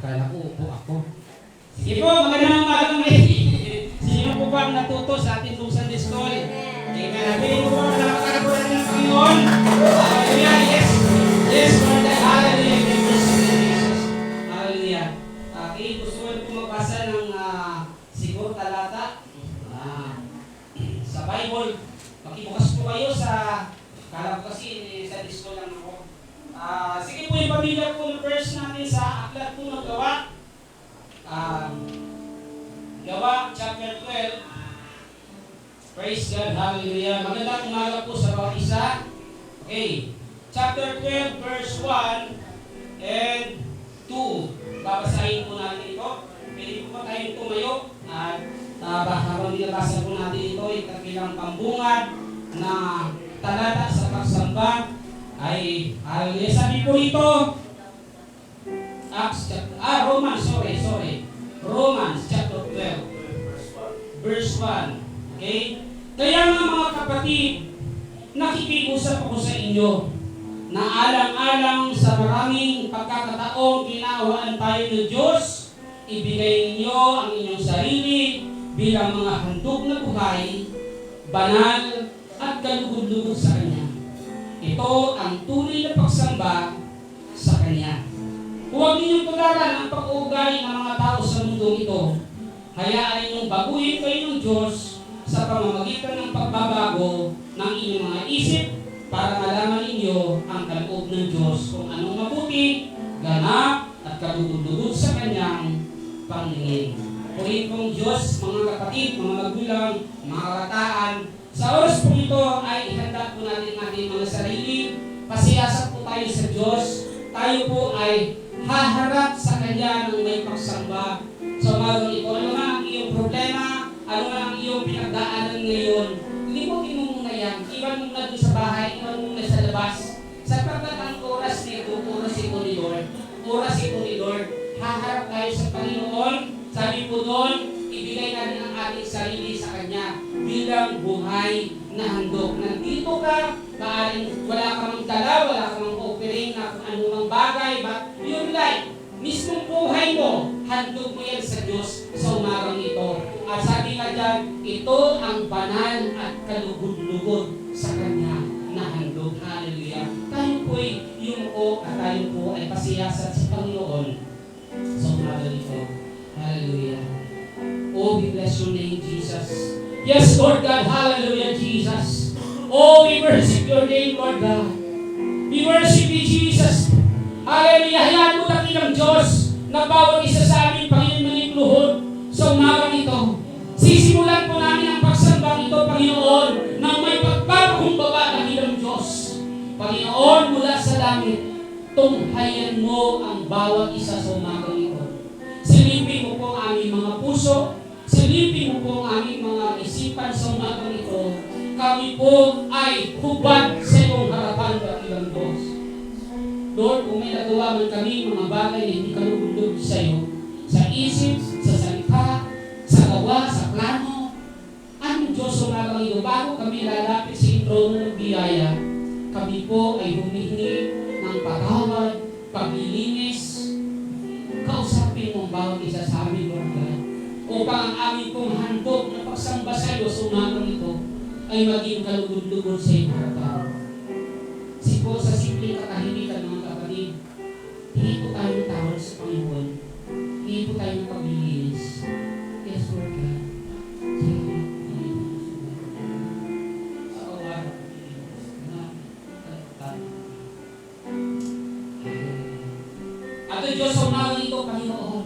Akala ko upo ako. Sige po, magandang umaga mga sino po ba ang natuto sa ating Sunday School? Amen. Sabihin ko ba na nakakarabulan ng Panginoon? Hallelujah. Yes. Yes, Lord. Hallelujah. Hallelujah. Okay, gusto ko po magbasa ng siguro talata sa Bible. Makibukas po kayo sa kala ko kasi sa disco lang ako. Sige po yung pamilya po ng verse natin sa aklat po ng Gawa. Gawa chapter 12. Praise God, hallelujah. Magandang umaga po sa bawat isa. Okay, chapter 12 verse 1 and 2. Babasahin po natin ito. Pwede po ba tayong tumayo at habang nilabasa po natin ito, ikabilang pambungad na talata sa pagsamba ay hallelujah. Sabi po ito Romans chapter 12 verse 1. Okay? Kaya nga mga kapatid, nakikiusap ako sa inyo na alang-alang sa maraming pagkakataong ginawaan tayo ng Diyos, ibigay ninyo ang inyong sarili bilang mga handog na buhay, banal at kalugod-lugod sa Kanya. Ito ang tunay na pagsamba sa Kanya. Huwag ninyong tularan ang pag-uugali ng mga tao sa mundong ito. Hayaan ninyong baguhin kayo ng Diyos sa pamamagitan ng pagbabago ng inyong mga isip para malaman ninyo ang kaloob ng Diyos kung anong mabuti, ganap at kalugod-lugod sa Kanyang paningin. Purihin kong Diyos, mga kapatid, mga magulang, mga kabataan, sa oras po ito ay ihanda po natin ating mga sarili. Pasiyasat po tayo sa Diyos. Tayo po ay haharap sa Kanya ng may pagsamba. So umagang ito, ano man ang iyong problema, ano man ang iyong pinagdaanan ngayon, limutin mo muna yan. Iwan mo na doon sa bahay, iwan mo na sa labas. Sapagkat ang oras nito, oras ito ni Lord. Oras ito ni Lord. Haharap tayo sa Panginoon. Sabi po doon, ibigay natin ang ating sarili sa Kanya bilang buhay na handog. Nandito ka, maaaring wala ka mang dala, wala ka mang offering na kung anumang bagay, but your life, mismong buhay mo, handog mo yan sa Diyos sa umagang ito. At sabi nga dyan, ito ang banal at kalugod-lugod sa Kanya na handog. Hallelujah. Tayo po'y yumuko at tayo po ay pasiyasat sa Panginoon sa umagang ito. Hallelujah. Oh, we bless your name, Jesus. Yes, Lord God. Hallelujah, Jesus. Oh, we worship your name, Lord God. We worship you, Jesus. Hallelujah. Hayaan mo natin ng Diyos na bawat isa sa amin, Panginoon, manipluhod sa umagang ito. Sisimulan po namin ang pagsambang ito, Panginoon, nang may pagpapakumbaba ng ilang Diyos. Panginoon, mula sa langit, tunghayan mo ang bawat isa sa umagang ito. Silipin mo po ang aming mga puso, silipin mo po ang aming mga isipan sa umagang ito. Kami po ay hubad sa iyong harapan, dakilang Diyos. Lord, kung may nagawa man kami mga bagay na hindi kalugod sa iyo, sa isip, sa salita, sa gawa, sa plano, anong Diyos umagang ito, bago kami lalapit sa iyong trono ng biyaya, kami po ay humihingi ng patawad, paglilinis. Kausapin mo ang bawat isa sa amin, Lord God, upang ang aming pong handog na pagsamba sa iyo sa umagang ito ay maging kalugod-lugod sa iyong harapan. Sipo sa simpleng katahimikan, mga kapatid, hindi po tayo tawag sa Panginoon, hindi po tayo paglilinis. Yes, Lord God. Sa kawan, Ato Diyos, sa umagang ito, Panginoon,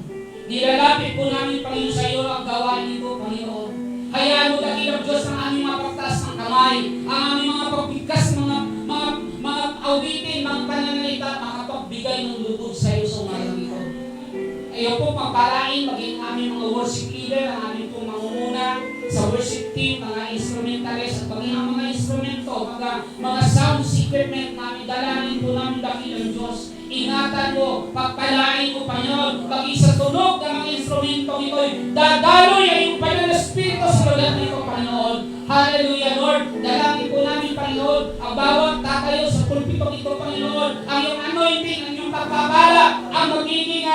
nilalapit po namin, Panginoon, sa iyo ang gawain ito, Panginoon. Hayaan mo, dakilang Diyos, ang aming mga pagtaas ng kamay, ang aming mga pagbigkas, mga awitin, mga pananalita, makapagbigay ng lugod sa iyo sa umagang ito. Ayaw po pagpalain, maging aming mga worship leader, ang aming pong mangunguna sa worship team, mga instrumentalist, at maging ang mga instrumento, mga sound equipment namin, dalangin po namin dakilang Diyos. Ingatan mo, pagpalain mo, Panginoon, maging sa tunog ng mga instrumento ito'y dadaloy ang iyong Panginoon na Espiritu sa lugar nito, Panginoon. Hallelujah, Lord. Dalangin po namin, Panginoon, ang bawat tatayo sa pulpito ito, Panginoon, ang iyong anointing, ang iyong pagpapala, ang magiging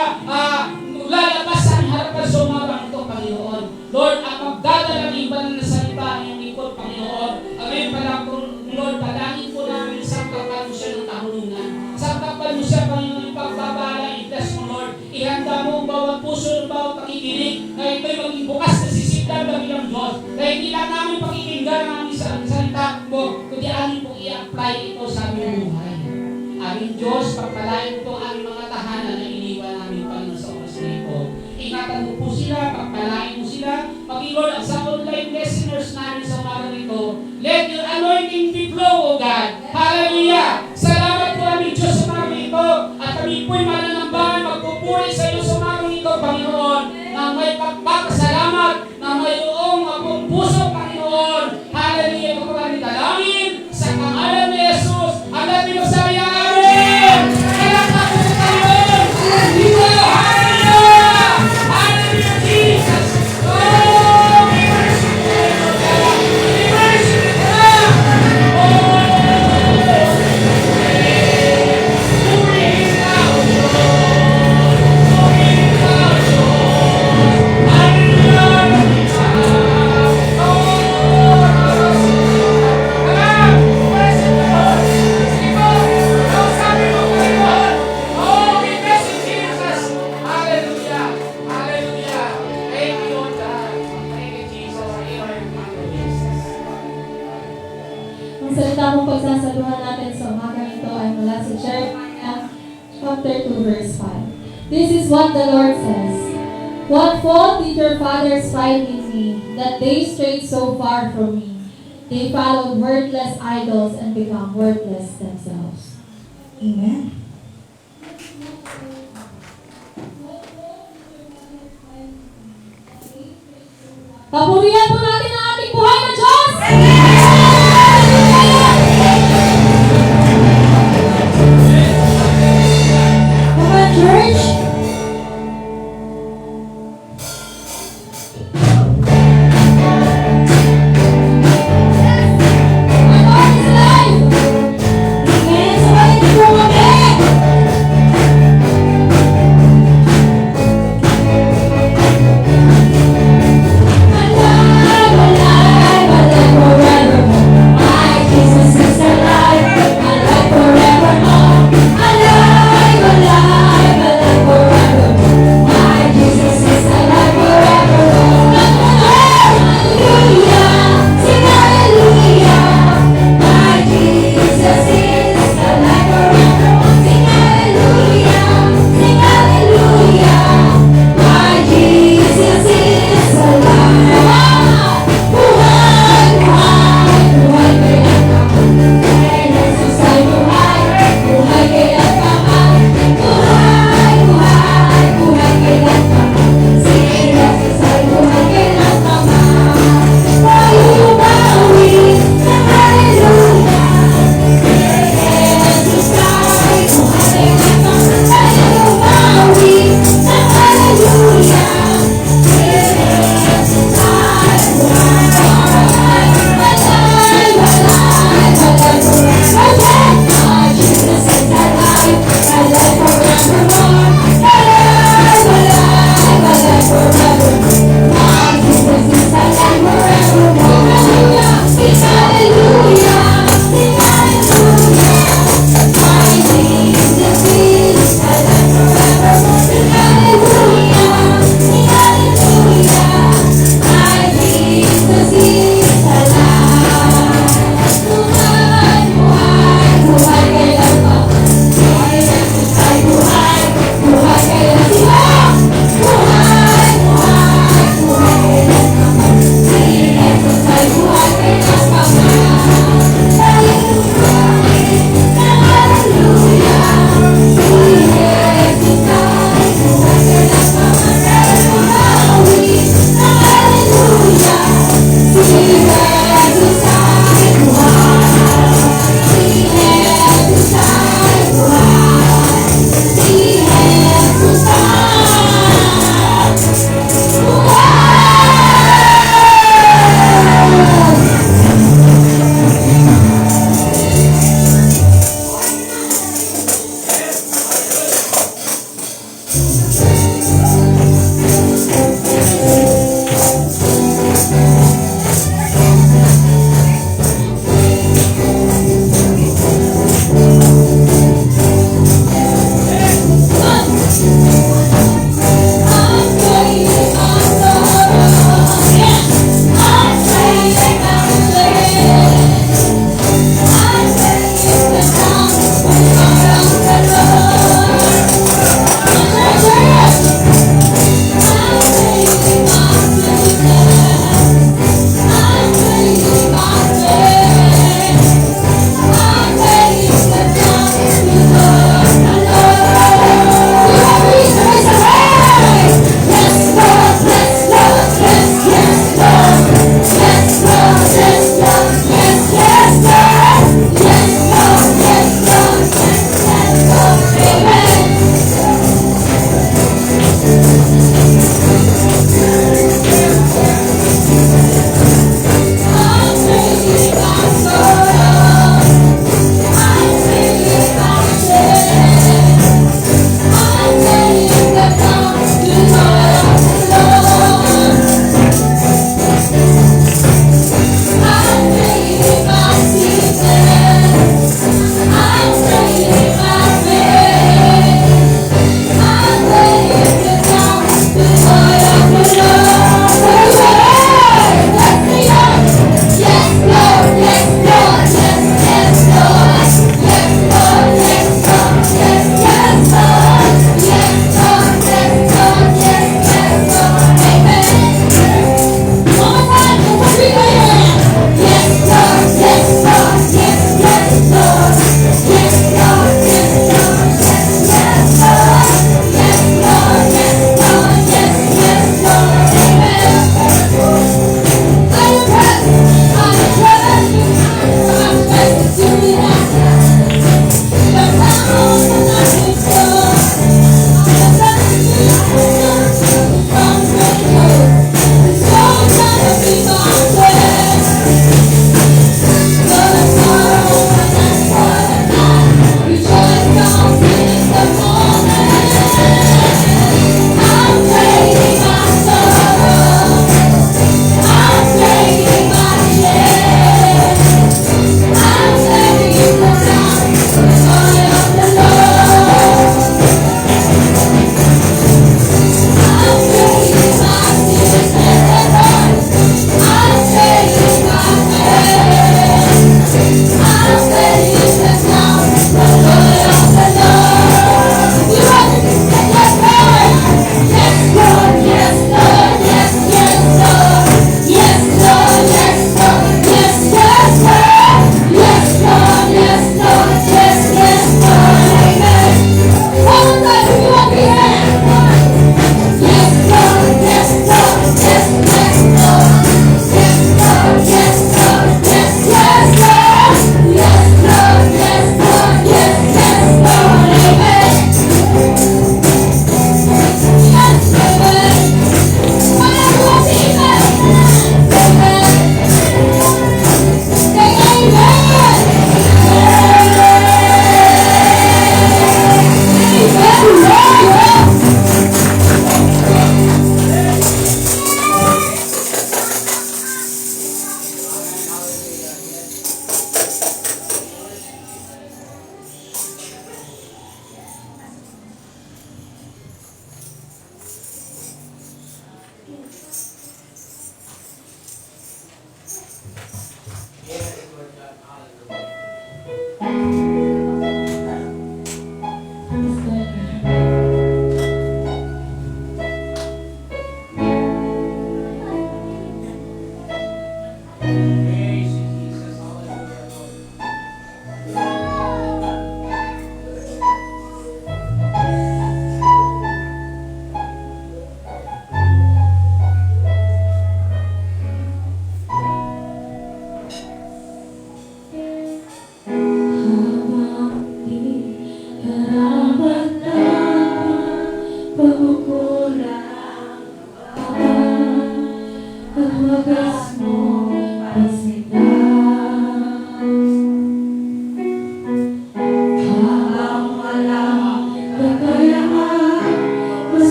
namin pakikinggan ang aming salita mo, kundi amin po i-apply ito sa aming buhay. Aming Diyos, pagpalain po ang aming mga tahanan na iniwan namin Panginoon sa oras na ito. Ingatan mo po sila, pagpalain mo sila, maging Lord, ang sa online listeners namin sa umaga nito, let your anointing be flow, O God. Hallelujah! Salamat po aming Diyos sa umaga nito, at kami po'y mananambahan, magpupuri sa iyo sa umaga nito, Panginoon, na may pagpapasalamat, na mayroong akong puso, Panginoon. Hallelujah! Kapag dalangin sa pangalan ni Jesus, ang natin magsabi ang amin! Kaya ako sa Panginoon! Dito! Hallelujah! Hallelujah, Jesus! Oh! We worship you! We worship you! Oh! Puri ikaw, Diyos! Puri ikaw, Diyos! Ang salita mong pagsasaluhan natin sa umaga ito ay mula sa Jeremiah chapter 2 verse 5. This is what the Lord says. What fault did your fathers find in me, that they strayed so far from me? They followed worthless idols and become worthless themselves. Amen. Papurihan po natin ang ating buhay na Diyos! Come on, church! Our God is alive! Amen! Sabay niyo po kami! Ang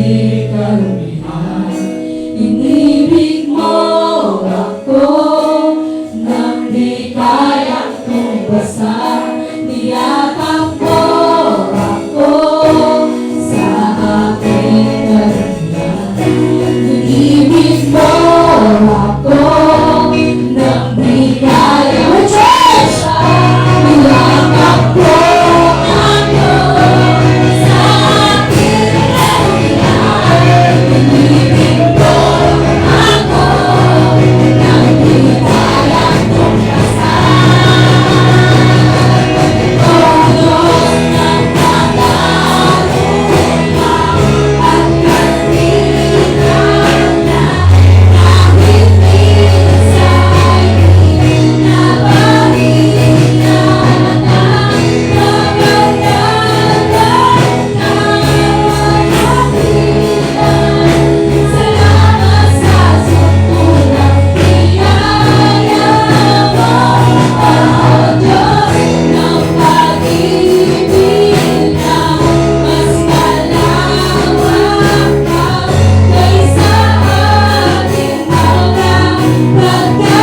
di karumihan. Inibig mo ako nang di kayang tumbasan. Niyakap mo ako sa aking karumihan. Inibig mo ako nang di kayang tumbasan. Niyakap mo ako sa aking karumihan. Inibig mo ako nang di kayang tumbasan. Oh Diyos ng pagkaluya at kasihan na kahit minsan ay nabahiyan ang kapangyarihan ng salamat sa sutulang biyaya mo, oh Diyos ng pag-ibig na mas malawak pa kaysa ating mga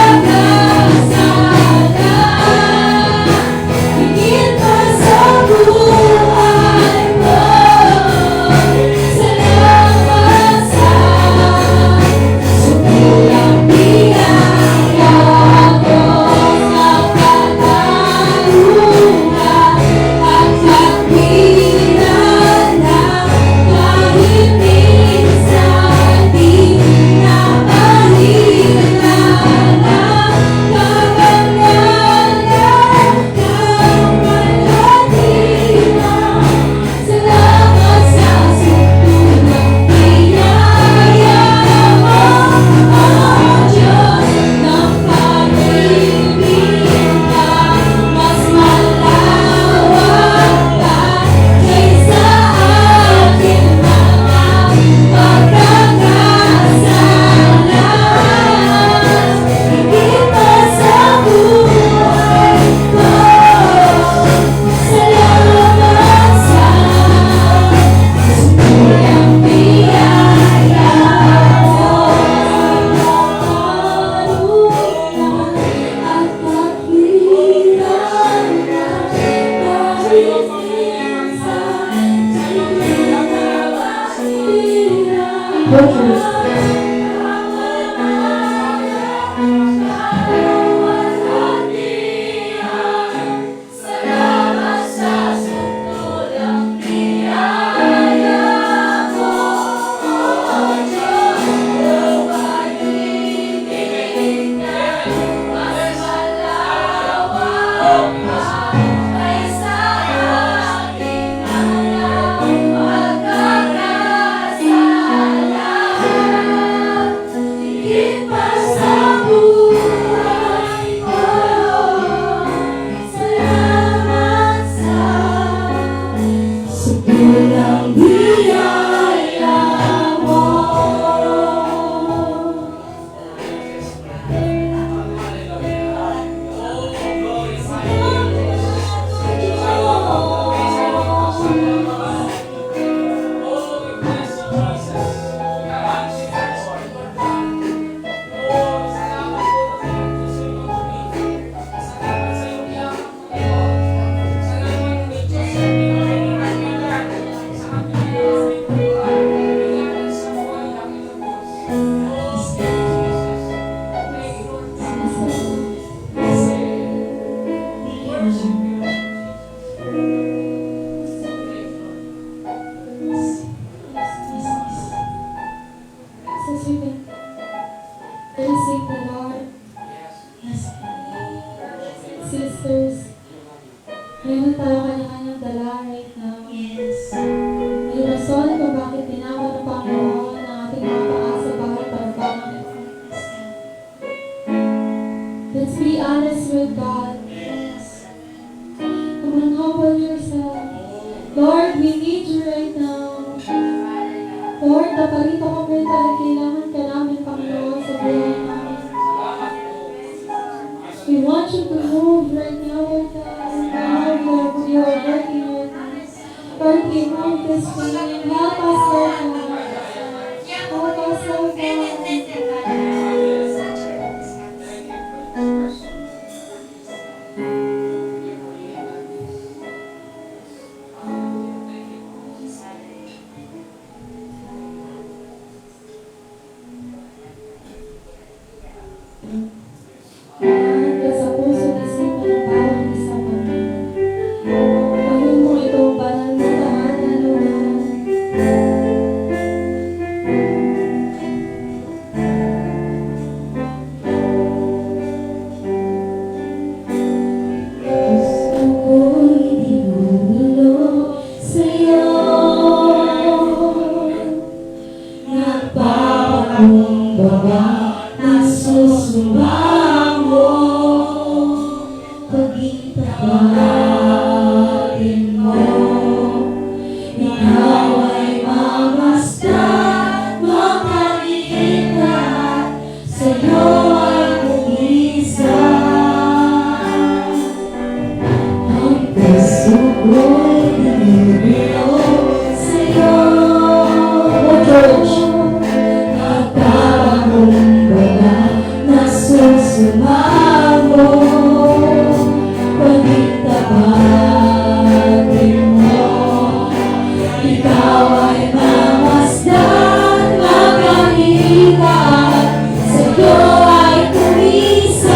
pagkakasala. Higit pa sa buhay ko, salamat sa sutulang biyaya mo ng katarungan at kapiran na kahit minsan di nabahiran ang kapangyarihan ng kalatiran. Salamat sa sutulang biyaya mo, oh Diyos ng pag-ibig na mas malawak pa kaysa aking mga pagkakasala. Higit pa sa buhay ko, salamat sa sutulang biyaya mo at kapiran na kahit salamat sa sutulang biyaya mo, oh Diyos ng pag-ibig na mas malawak pa kaysa aking mga pagkakasala. Higit pa sa buhay ko, salamat sa sutulang biyaya mo. Since we've been praising the Lord, sisters, meron tayo kanya-kanyang dala right now. May rason kung bakit tinawag ng Panginoon ang ating mga paa sa bahay para Panginoon. Let's be honest with God. Come on, humble yourself. Lord, we need you right now. Lord, naparito kami dahil kailangan ka namin, Panginoon, sa buhay namin. We want you to move right now, Lord God. Lord, you are working with us. Lord, we move this way. Help us, Lord God. church. Nagkakakumbaga na susumamo, pagkitabatin mo. Ikaw ay mamasdan, makahihikat, sa'yo ay kumisan.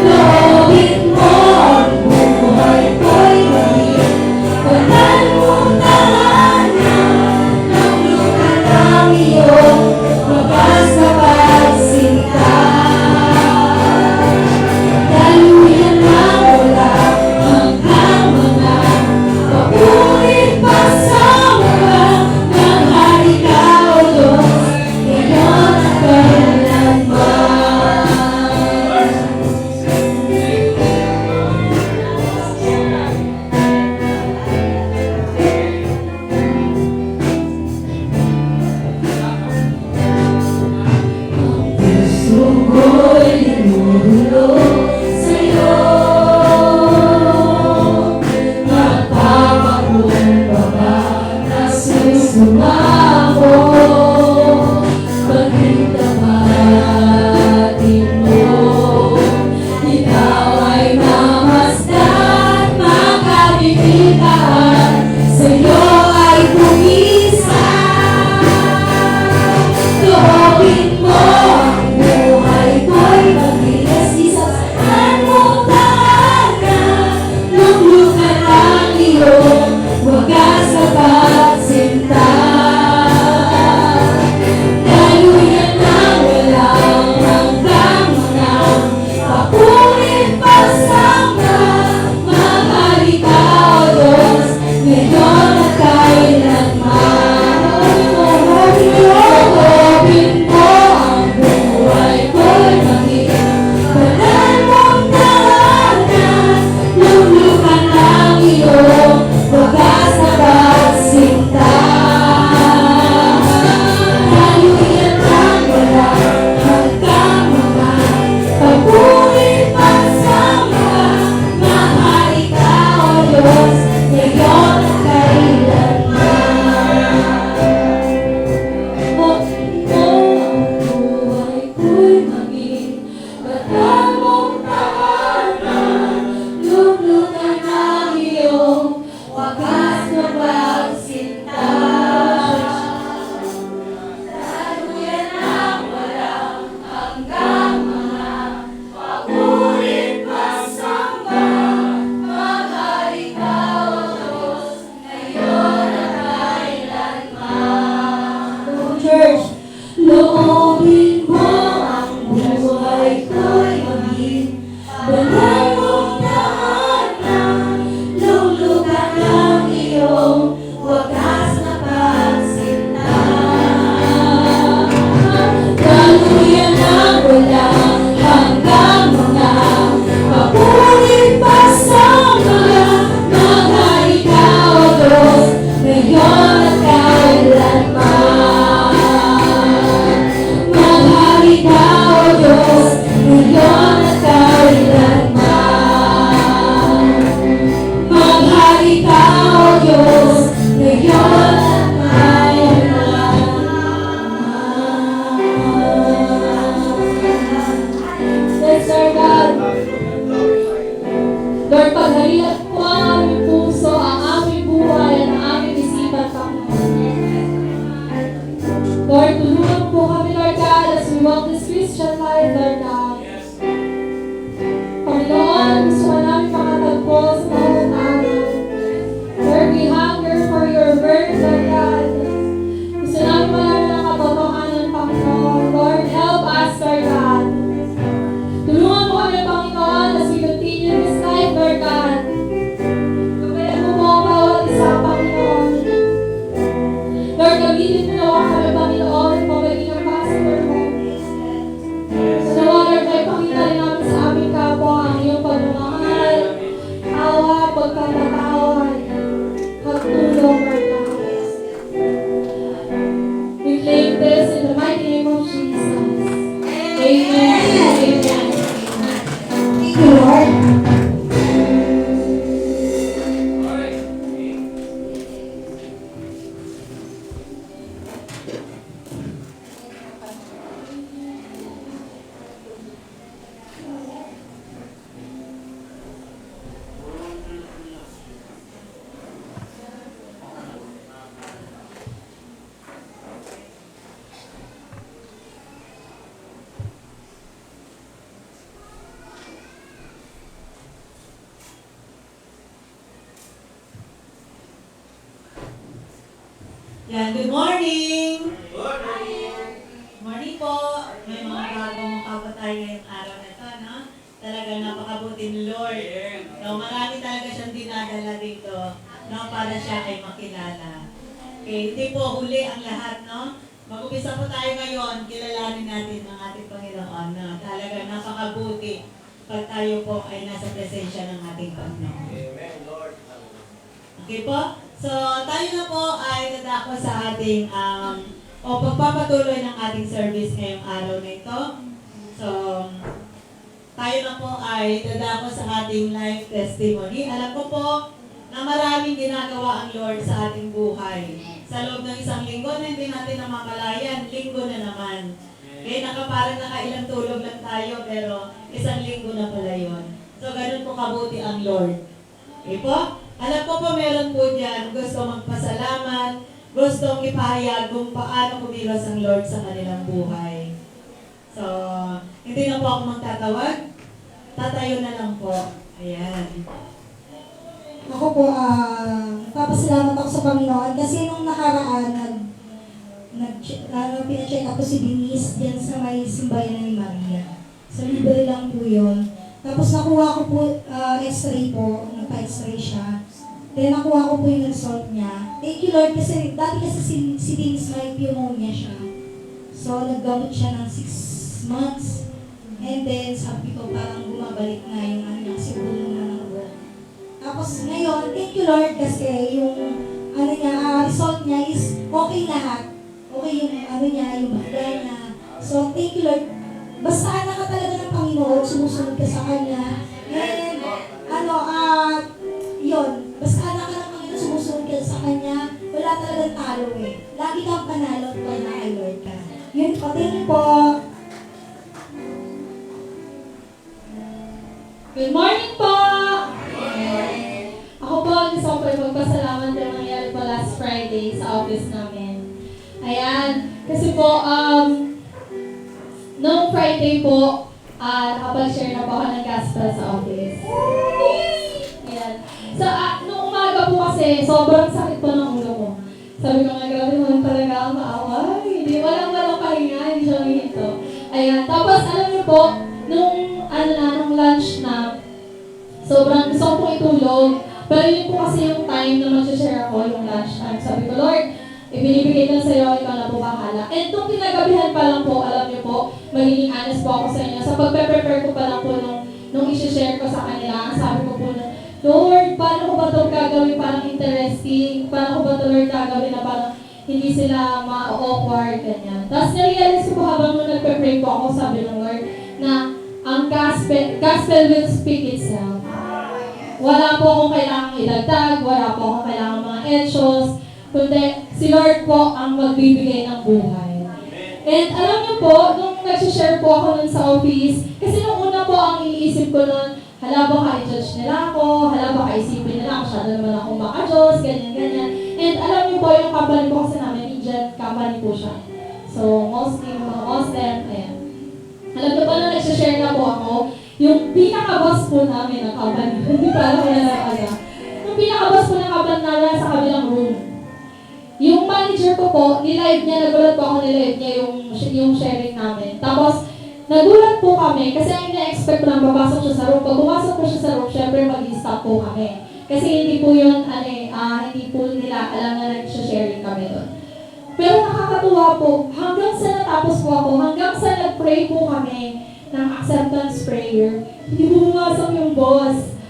Loobin mo ang buhay ko'y maging banal mong tahanan. Ang luha ng iyong wagas na pagsinta. Daluyan ang wala hanggang mga papurit pa sa mga ng hari ka, O Diyos, ngayon at kailanman. Puso ko'y lumulog sa'yo. Nagpapakumbaba na susumamo, pagkitabatin mo. Ikaw ay mamasdan, makabibigan, sa'yo ay kumisan. Loobin mo ang buhay ko'y mag-ilas, isasahan mong tahanan. Ng luha ng iyong wagas na pagsinta. Daluyan ng walang hanggang mga papurit pa sa mahali ka, O Diyos, ngayon at kailanman. Loobin mo ang buhay ko'y maging banal mong tahanan. Ng luha ng iyong wagas na pagsinta. Yan, good morning! Morning po! May mga bagong kabatay ngayong araw na ito, no? Talagang napakabuti ni Lord. No, marami talaga siyang dinadala dito, no? Para siya ay makilala. Okay, hindi po huli ang lahat, no? Mag-upisa po tayo ngayon, kilalanin natin ang ating Panginoon, no? Talagang napakabuti pag tayo po ay nasa presensya ng ating Panginoon. Okay po? So, tayo na po ay dadako sa ating pagpapatuloy ng ating service ngayong araw na ito. So, tayo na po ay dadako sa ating life testimony. Alam ko po na maraming ginagawa ang Lord sa ating buhay. Sa loob ng isang linggo na hindi natin namamalayan, linggo na naman. Okay, parang nakailang tulog lang tayo, pero isang linggo na pala yun. So, ganun po kabuti ang Lord. Okay po? Alam ko po meron po dyan gusto magpasalamat, gustong ipahayag kung paano kumilos ang Lord sa kanilang buhay. So, hindi na po ako magtatawag. Tatayo na lang po. Ayan. Ako po, papasalamat ako sa Panginoon kasi nung nakaraan, pina-check ako si Denise dyan sa may simbayan ni Maria. Sa libre lang po yun. Tapos nakuha ko po x-ray po, nagpa-x-ray siya. Then nakuha ko po yung result niya. Thank you Lord kasi dati kasi si Denise may pneumonia siya. So naggamot siya ng 6 months. And then sabi ko parang bumabalik na yung ano niya kasi bulong na ng ubo. Tapos ngayon, thank you Lord kasi yung ano niya, result niya is okay lahat. Okay yung ano niya, yung bagay niya. So thank you Lord. Basta anak ka talaga ng Panginoon, sumusunod ka sa Kanya. And yun, basta anak ka ng Panginoon, sumusunod ka sa Kanya, wala talagang talo eh. Lagi kang panalo at wala kay Lord ka. Yun po, thank you po. Good morning po! Ako po, gusto ko po magpasalamat yung nangyari po last Friday sa office namin. Ayan, kasi po, noong Friday po, nakapag-share na po ako ng gospel sa office. Ayan. So, noong umaga po kasi, sobrang sakit po ng ulo ko. Sabi ko nga, grabe naman talaga ang maaway. Hindi, walang pahinga, hindi siya ito. Ayan. Tapos, alam niyo po, nung lunch na, sobrang gusto ko pong itulog. Pero yun po kasi yung time na mag-share ako, yung lunch time. Sabi ko, Lord, ibinibigay ko sa'yo, ikaw na po bahala. And nung pinagabihan pa lang po, alam niyo po, magiging honest po ako sa inyo. Sa pagpe-prepare ko pa lang po nung i-share ko sa kanila, sabi ko po na, Lord, paano ko ba ito gagawin parang interesting? Paano ko ba ito, Lord, gagawin na parang hindi sila ma-awkward, ganyan. Tapos na-realize ko po habang nung nagpe-pray po ako, sabi ng Lord, na ang gospel will speak itself. Wala po akong kailangang idagdag, wala po akong kailangang mga edges, kundi si Lord po ang magbibigay ng buhay. And alam niyo po, nung nag-share po ako nun sa office, kasi nung una po ang iniisip ko nun, hala baka i-judge nila ako, hala baka isipin nila, masyado naman akong maka-Diyos, ganyan. And alam niyo po, yung company po kasi namin, Indian company po siya. So, mostly mga Muslim, ayan. Alam niyo po na nag-share na po ako, yung pinaka-boss po namin ng company, hindi pa alam na lang yung pinaka-boss po ng company namin sa kabilang room. Yung manager ko po, nilive niya, nagulat po ako nilive niya yung sharing namin. Tapos, nagulat po kami, kasi ang ina-expect ko lang papasok siya sa room. Pag pumasok po siya sa room, syempre mag-stop po kami. Kasi hindi po yun, hindi po nila alam na nag-sharing kami doon. Pero nakakatuwa po, hanggang sa natapos po ako, hanggang sa nag-pray po kami ng acceptance prayer, hindi po pumasok yung boss.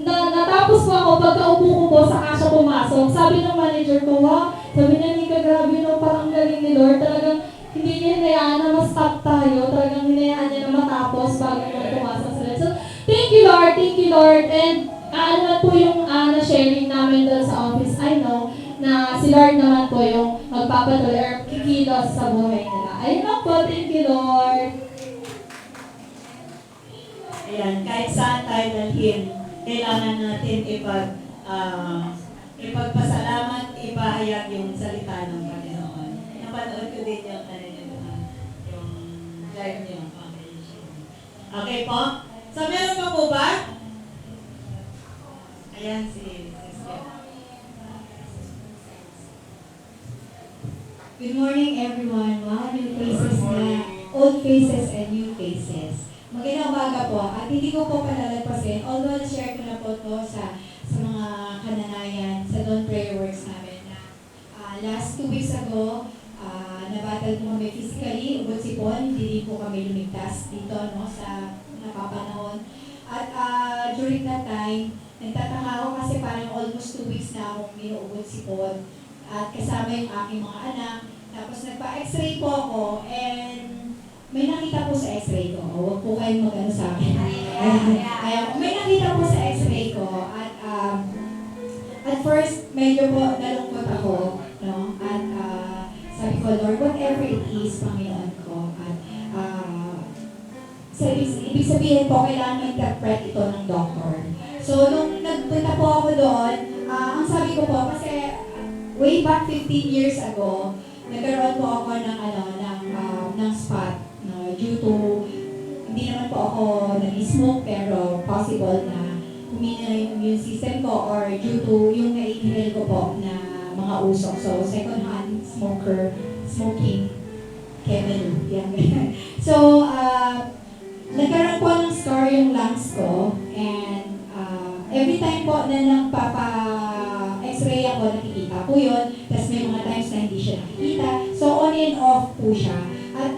Natapos po ako, pagkaupo ko po, saka siya pumasok. Sabi ng manager ko, wow, sabi niya, Nika, grabe no, parang galing ni Lord. Talagang hindi niya hinayaan na ma-stop tayo. Talagang hinayaan niya na matapos bago mo pumasok sila. So, thank you Lord. And ano po yung na-sharing namin doon sa office, I know na si Lord naman po yung magpapatuloy or kikilos sa buhay nila. Ayun lang po, thank you Lord. Ayan, kahit saan tayo dalhin, kailangan natin ipagpasalamat, ipahayag yung salita ng Panginoon. Napanood ko din yung live niyo. Okay po? So, meron pa po ba? Ayan, si Sister. Good morning, everyone. Wow, new faces na. Old faces and new faces. Magandang umaga po. At hindi ko po palalagpasin, although na-share ko na po to sa mga kananayan, sa Dawn Prayer Works namin na last 2 weeks ago, nabattle po kami physically, ubod sipon, hindi din po kami lumigtas dito no, sa napapanahon. At during that time, nagtataka ako kasi parang almost 2 weeks na akong inuubod sipon. At kasama yung aking mga anak. Tapos nagpa-x-ray po ako and may nakita po sa x-ray ko. Huwag po kayong mag-ano sa akin. May nakita po sa x-ray ko. At first, medyo po nalungkot ako. No? At sabi ko, Lord, whatever it is, Panginoon ko. At ibig sabihin po, kailangan ma-interpret ito ng doctor. So, nung nagpunta po ako doon, ang sabi ko po, kasi way back 15 years ago, nagkaroon po ako ng spot, no, due to, hindi naman po ako nag-smoke, pero possible na humina yung immune system ko or due to yung na-inhale ko po na mga usok. So, second-hand smoking, Kevin, yan. So, nagkaroon po ng scar yung lungs ko and every time po na nagpapa-x-ray ako, nakikita po yun. Tapos may mga times na hindi siya nakikita. So, on and off po siya. At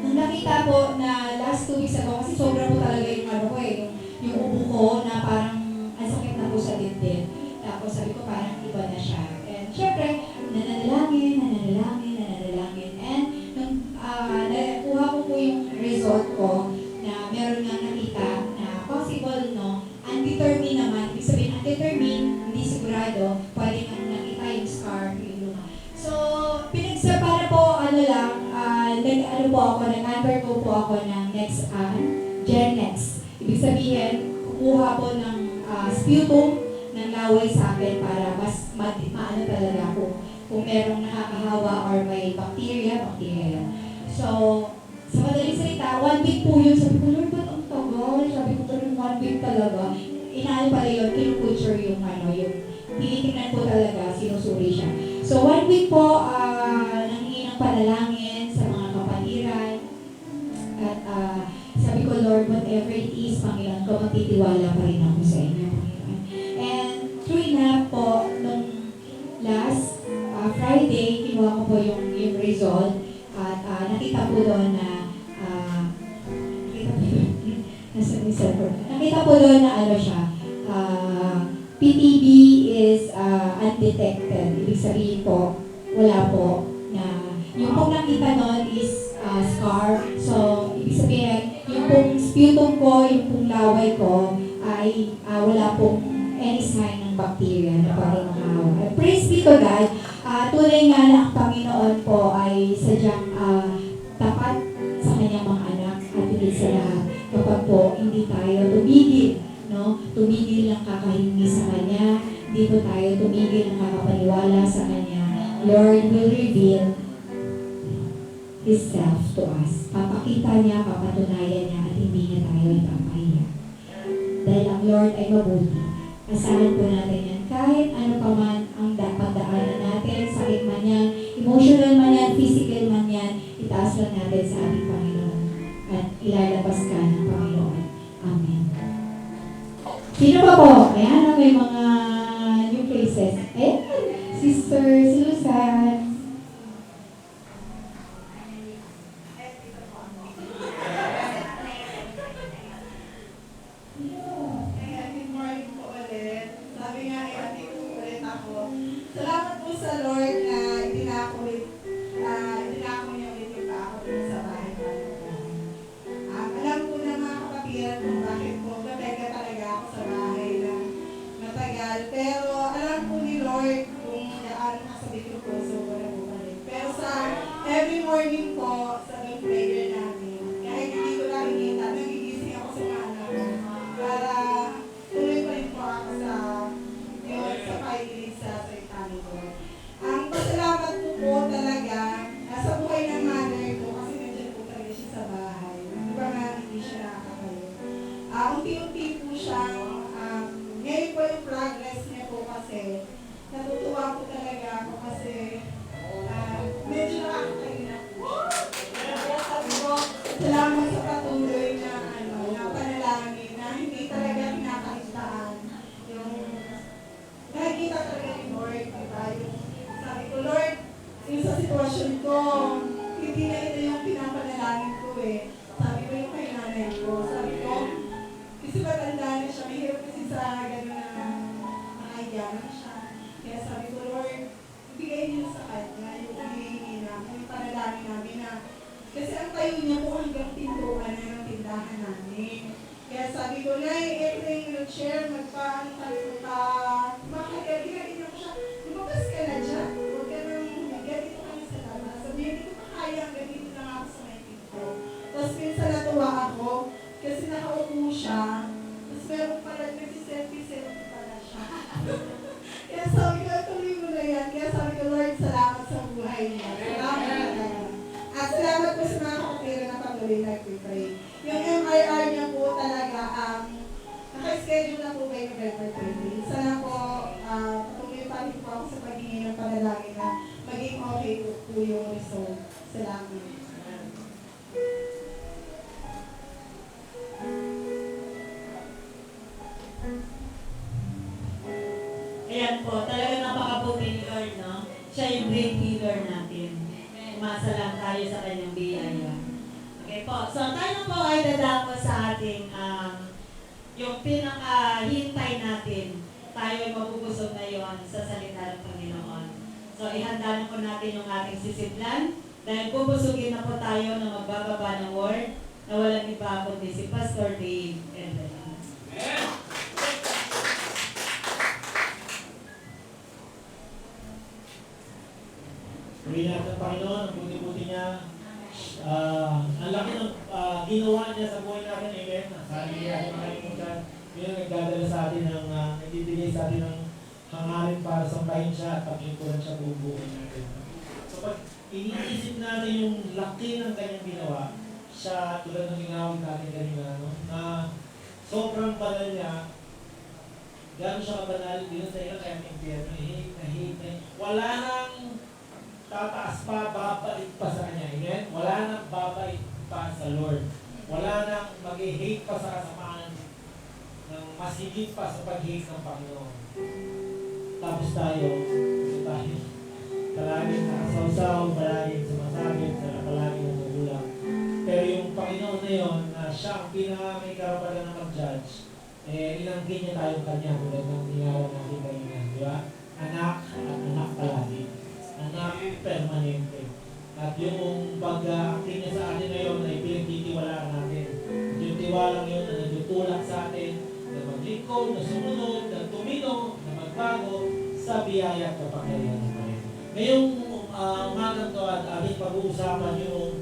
nung nakita po na last 2 weeks ago, kasi sobra po talaga yung yung ubo ko na parang ang sakit na po sa dibdib. Tapos sabi ko parang iba na siya. And syempre, nananalangin. And nung nakuha ko po yung result ko na meron nga nakita na possible, no, undetermined naman. Ibig sabihin, undetermined, hindi sigurado, pwede nang nakita yung scar, yung luma. So, pinagsapara po, nag-undergo po ako ng next, Gen-Next. Ibig sabihin, kukuha po ng sputum ng laway sa akin para mas maano talaga kung merong nakakahawa or may bacteria yan. So, sa madaling salita, 1 week po yun. Sabi ko, Lord, ba't ang tagal? Sabi ko, 1 week talaga. Inaano pala yun, kinukulture yung tinitingnan po talaga, sinusuri siya. So, 1 week po, nanghingi ng panalangin sa mga kapatiran. At sabi ko, Lord, whatever it is, Panginoon ko, magtitiwala pa rin ako sa inyo, Panginoon. And true enough po, nung last Friday, kinuha ko po yung result. At nakita po doon na nakita po doon na PTB is undetected. Ibig sabihin po, wala po na yung pong nakita noon is scar. So, ibig sabihin, yung pong sputum ko, yung pong laway ko ay wala pong any sign ng bacteria na parang nakahawa. Praise be to God. Tunay nga na ang Panginoon po ay sadyang tapat sa kanyang mga anak at higit sa lahat kapag po hindi tayo tumigil, no? Tumigil lang kakahingi sa Kanya, hindi po tayo tumigil ng kakapaniwala sa Kanya. Lord will reveal His self to us. Papakita niya, papatunayan niya at hindi niya tayo ipapahiya. Dahil ang Lord ay mabuti. Asahan po natin yan. Kahit ano pa man ang pagdaanan natin, sakit man yan, emotional man yan, physical man yan, itaas lang natin sa ating Panginoon. At ilalabas ka ng Panginoon. Amen. Sino pa po? Ayan, may mga new faces. Sister Susan. Salamat po sa Lord na hindi na ako niya ulit yung ako dun sa bahay ko. Alam ko na mga kapatiran kung bakit po natega talaga ako sa bahay na matagal. Pero alam po ni Lord kung gaano kasabit yung puso ko na bumalik. Pero sa every morning po, sa prayer namin, kahit hindi ko nakikita, nagigising ako sa mga anak ko para tuloy pa rin po ako sa Diyos, sa paikilig sa salita ni Lord. Ang pasalamat po talaga sa buhay ng mother ko kasi nandiyan po talaga siya sa bahay. Di ba nga hindi siya nakakayo. Unti-unti po siyang, ngayon po yung progress niya po kasi natutuwa po talaga ako kasi pinapatayo niya po hanggang pintuan na ng tindahan namin. Kaya sabi ko, Nay, ito yung nag-share, makakagagin niya ko siya, lumabas ka na dyan, huwag ka nang humiga, dito ka na sa labas. Sabi niya, hindi ko pa kaya, hanggang dito lang ako sa may pinto. Tapos minsan natuwa ako, kasi nakaupo siya, tapos meron pala, nagsiselfie pala siya. Kaya sabi ko, tuloy mo na yan. Kaya sabi ko, Lord, salamat sa buhay niya. Salamat. At salamat po sa mga kapatira na patuloy nag-pray. Yung MRR niya po talaga, naka-schedule na po kay November 20. Sana po, patuloy pa rin po ako sa paghingi ng panalangin na maging okay po yung result. Salamat. Ayan po, talaga napakabuti ni Lord, no? Siya yung great healer natin. Umasa lang tayo sa kanyang biyaya. Okay po, so tayo po ay dadako sa ating yung pinaka-hintay natin. Tayo ay mabubusog na yon sa salita ng Panginoon. So ihanda na po natin yung ating sisidlan dahil bubusugin na po tayo na magbababa ng word na walang iba kundi si Pastor Dave Evelyn. Amen. Purihin natin ang Panginoon, ang buti-buti niya. Ang laki ng ginawa niya sa buhay natin, amen. Sabi niya, ay makalimutan. Yun ang nagdadala sa atin ng, nagbibigay sa atin ng hangarin para sambahin siya at paglingkuran siya buong buhay natin. So pag iniisip natin yung laki ng kanyang ginawa, siya tulad ng ginawin natin kanina, no? Na sobrang banal niya, gano'n siya kabanal, dito sa ilang kaya ng impyerno, wala nang tataas pa, babait pa sa kanya. Amen? Wala nang babait pa sa Lord. Wala nang mag-hate pa sa kasamaan ng mas higit pa sa pag-hate ng Panginoon. Tapos tayo palaging nakasawsaw, palaging sumasabit, palaging nagugulang. Pero yung Panginoon na yun, na siya ang may karapatan na mag-judge, inangkin niya tayong kanya tulad ng ningalan natin kanina. Di ba? Anak at anak palagi. Anak permanente. At yung pag-acting niya sa atin ngayon ay pinagtitiwalaan natin. Yung tiwalang yun na nagtutulak sa atin na maglingkod, na sumunod, na tumino, na magbago sa biyaya at kapangyarihan ng Panginoon. Ngayong umagang to at ating pag-uusapan yung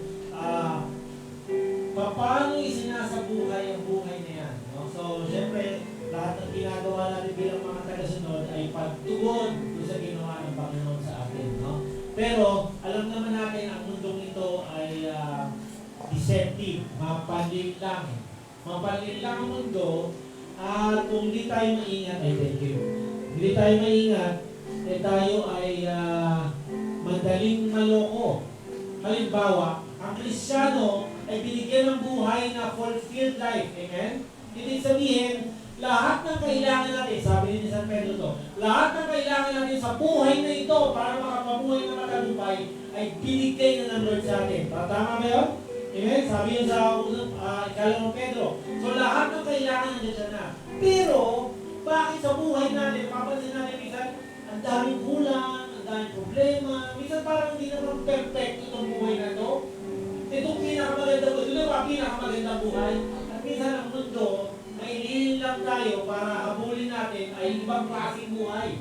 paano isinasabuhay ang buhay na yan. No? So, syempre, lahat ng ginagawa natin bilang mga tagasunod ay pagtugon sa ginawa ng Panginoon sa atin. No? Pero, alam naman natin ang mundong ito ay deceptive, mapalit lang. Mapalit lang ang mundo at kung hindi tayo maingat, ay thank you. Hindi tayo maingat, eh tayo ay madaling maloko. Halimbawa, ang Kristiyano ay binigyan ng buhay na fulfilled life. Amen? Ibig sabihin, lahat ng kailangan natin, sabi ni San Pedro to, lahat ng kailangan natin sa buhay na ito para makapabuhay na matagumpay ay binigay na ng Lord sa atin. Tama ba yun? Amen? Sabi yun sa ikalawang Pedro. So lahat ng kailangan nandiyan na. Pero, bakit sa buhay natin, mapapansin natin minsan, ang daming kulang, ang daming problema, minsan parang hindi naman perfect itong buhay na ito. Itong pinakamagandang buhay, ito ba pinakamagandang buhay? At minsan ang mundo, maililin lang tayo para habulin natin ay ibang klaseng buhay.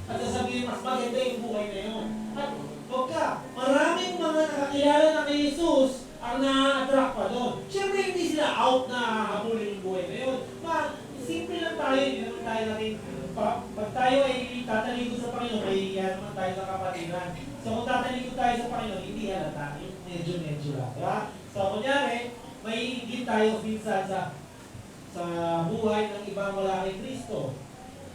At sasabihin, mas maganda yung buhay na yun. At huwag ka, maraming mga nakakilala na kay Jesus ang na-attract pa doon. Siyempre, hindi sila out na habulin yung buhay na yun. Simple lang tayo, hindi naman tayo natin, pag tayo ay tatalikod sa Panginoon, may iyan naman tayo sa kapatiran. So kung tatalikod tayo sa Panginoon, hindi halata, medyo lang. Diba? So kunyari, may higit tayo minsan sa buhay ng ibang wala kay Kristo.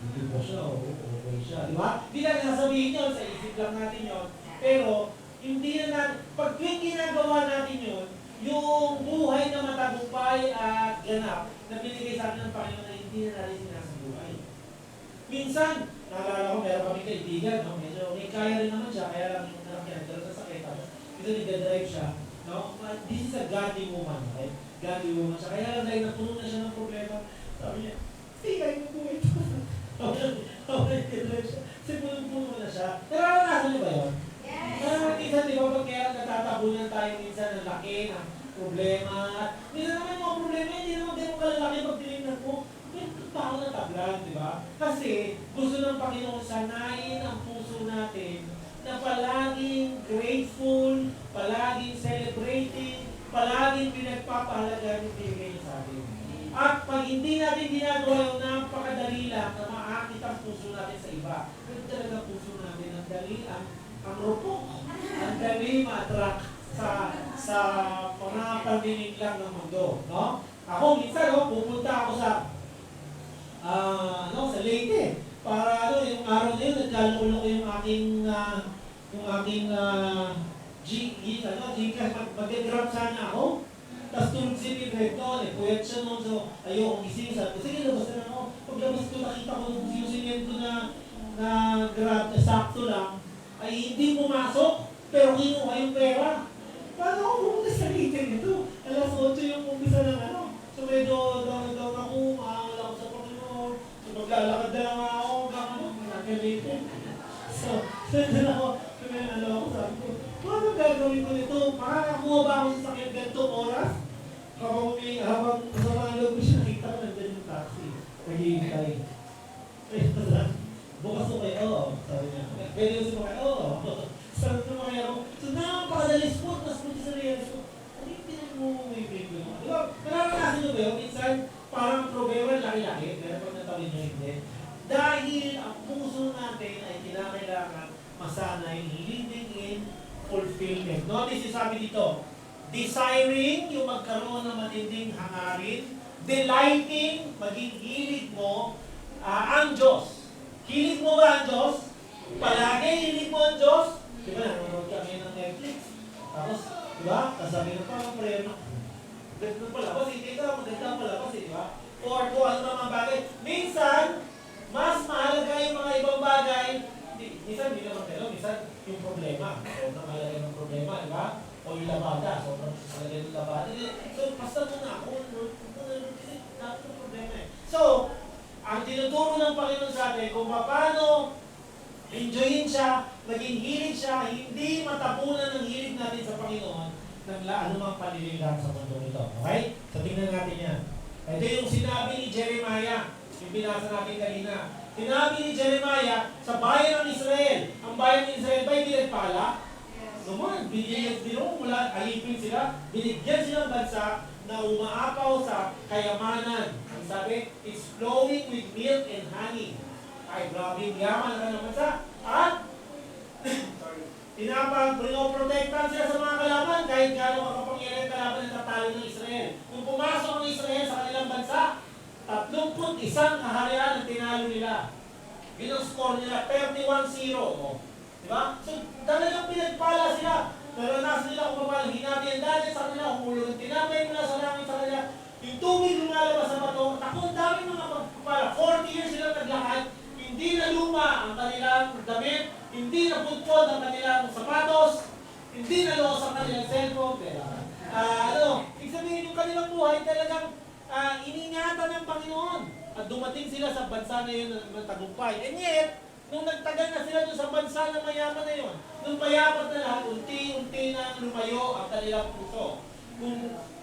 Hindi po siya, okay siya. Diba? Hindi natin sasabihin yun, sa isip lang natin yun. Pero, hindi na natin, pag ginagawa natin yun, yung buhay na matagumpay at ganap na binigay sa atin ng Panginoon na hindi na natin sinasabuhay. Minsan, naalala ko, meron kami kaibigan, no? Medyo may kaya rin naman siya, kaya lang yung anak niya nagdala sa sakit. Ito nagdadrive siya. No? This is a godly woman, right? Godly woman siya. Kaya lang dahil napuno na siya ng problema, sabi niya, tigay mo po ito. Nagdadrive siya. Kasi punong-puno na siya. Nararanasan niyo ba yun? Minsan, di ba, pag kaya natatabunan tayo minsan ng laki, ng problema. Minsan naman yung mga problema, hindi naman ganun kalalaki pag tinignan mo. Tao na tablan, di ba? Kasi gusto ng Panginoon sanayin ang puso natin na palaging grateful, palaging celebrating, palaging pinagpapahalaga yung binigay niya sa atin. At pag hindi natin ginagawa yung napakadali lang na maakit ang puso natin sa iba, yung talaga puso natin ang dali, ang rupok, ang dali ma-attract sa mga pandinig lang ng mundo. No? Ako minsan, pupunta ako sa Leyte. Para yung araw na yun, nagkalulo ko yung aking Gcash, mag-grab sana ako. Tapos tulog si Pibret doon, puyat siya noon, so ayokong gising. Sabi ko, sige, labas na ako. Paglabas ko, nakita ko yung sinento na grab, na sakto lang, ay hindi pumasok, pero kinuha yung pera. Paano ako pumunta sa Leyte nito? Alas 8 yung umpisa ng So medyo down ako, maangal ako sa Panginoon. So maglalakad na lang ako hanggang nagka-Leyte. So, doon ako, sabi ko, paano gagawin ko nito? Makakakuha ba ako sa sakit ganitong oras? Habang sa mga loob ko siya, nakita ko nandun yung taxi. Naghihintay. Bukas ko kayo, sabi niya. Pwede ko siya kayo, sabi ko kayo. So napakadali sport, mas punti sa real sport. Ano yung pinag-mumibig mo? Diba, naranasan nyo ba yun? Minsan, parang problema laki-laki, pero pag natawin nyo hindi. Dahil ang puso natin ay kinakailangan masanay living in fulfillment. Notice yung sabi dito, desiring, yung magkaroon ng matinding hangarin, delighting, maging hilig mo, ang Diyos. Hilig mo ba ang Diyos? Palagi hilig mo ang Diyos? Di ba, nanonood kami ng Netflix. Tapos, di ba, kasabi na parang prayer na, ganda palabas, hindi ka maganda palabas, di ba? Or kung ano naman bagay. Minsan, mas mahalaga yung mga ibang bagay. Minsan, hindi naman gano'n. Minsan, yung problema. Sobrang mahalaga yung problema, di ba? O yung labada. Sobrang mahalaga yung labada. So, basta muna ako. Kasi dapat yung problema eh. So, ang tinuturo ng Panginoon sa atin kung paano enjoyin siya, maging hilig siya, hindi matapunan ng hilig natin sa Panginoon ng anumang panlililang sa mundo nito. Okay? So, tingnan natin yan. Ito yung sinabi ni Jeremiah. Yung binasa natin kanina. Sinabi ni Jeremiah sa bayan ng Israel. Ang bayan ng Israel ba hindi nagpala? Naman, binigyan sila, mula alipin sila, binigyan silang bansa na umaapaw sa kayamanan. Ang sabi, it's flowing with milk and honey. Ay, grabe yung yaman na ng bansa. At, pinoprotektan sila sa mga kalaban kahit gano'ng kakapangyarihan kalaban ng tatalo ng Israel. Kung pumasok ang Israel sa kanilang bansa, 31 kaharian ang tinalo nila. Yun ang score nila, 31-0. Diba? So, talagang pinagpala sila. Naranasan nila kung paano hinati ang dati sa kanila, humulong ang tinapay nila sa langit sa kanila. Yung tubig lumalabas sa bato, takong dami mga pagpapala. 40 years silang naglakad, hindi na luma ang kanilang damit, hindi na putpod ang kanilang sapatos, hindi na loos ang kanilang cellphone. Pero, ibig sabihin yung kanilang buhay talagang iningatan ng Panginoon. At dumating sila sa bansa na yun ng tagumpay. And yet, nung nagtagal na sila doon sa bansa na mayaman na yun, nung mayaman na lahat, unti-unti na lumayo ang kanilang puso.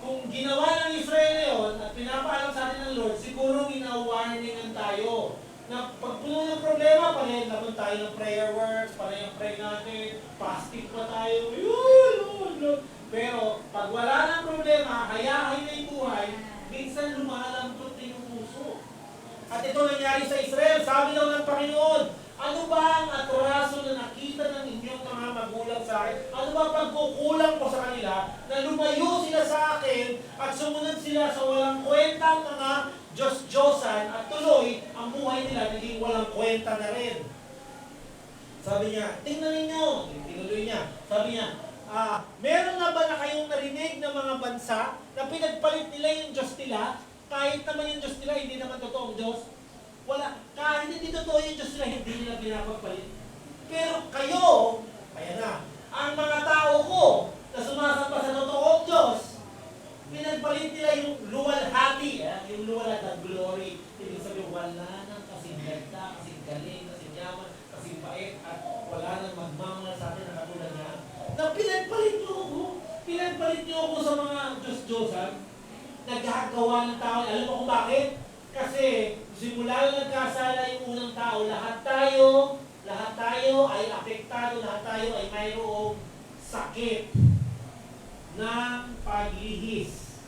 Kung ginawa ng Israel na yun, at pinapaalam sa atin ng Lord, siguro ina-warningan tayo na pag puno ng problema, parehin naman tayo ng prayer works, parehin pray natin, fasting pa tayo, Lord. Pero pag wala ng problema, hayahay na yung buhay, minsan lumalambot din yung puso. At ito nangyari sa Israel, sabi daw ng Panginoon, ano ba ang atraso na nakita ng inyong mga magulang sa akin? Ano ba pagkukulang ko sa kanila na lumayo sila sa akin at sumunod sila sa walang kwentang mga Diyos-Diyosan at tuloy ang buhay nila naging walang kwenta na rin. Sabi niya, tingnan ninyo, tinuloy niya, sabi niya, meron na ba na kayong narinig ng mga bansa na pinagpalit nila yung Diyos nila? Kahit naman yung Diyos nila, hindi naman totoong Diyos. Wala. Kahit hindi totoo yung Diyos nila, hindi nila pinapagpalit. Pero kayo, ayan na, ang mga tao ko na sumasamba sa totoong Diyos, pinagpalit nila yung luwalhati, yung luwalhati, glory. Ibig sabihin, wala nang kasing ganda, kasing galing, kasing yaman, kasing bait, at wala nang magmamahal sa atin na katulad niya. Na pinagpalit nyo ako. Pinagpalit Ipapalit niyo ako sa mga Diyos-Diyosan, naghagawa ng tao. Alam mo kung bakit? Kasi simula nung nagkasala yung unang tao, lahat tayo ay apektado, lahat tayo ay mayroong sakit ng paglihis.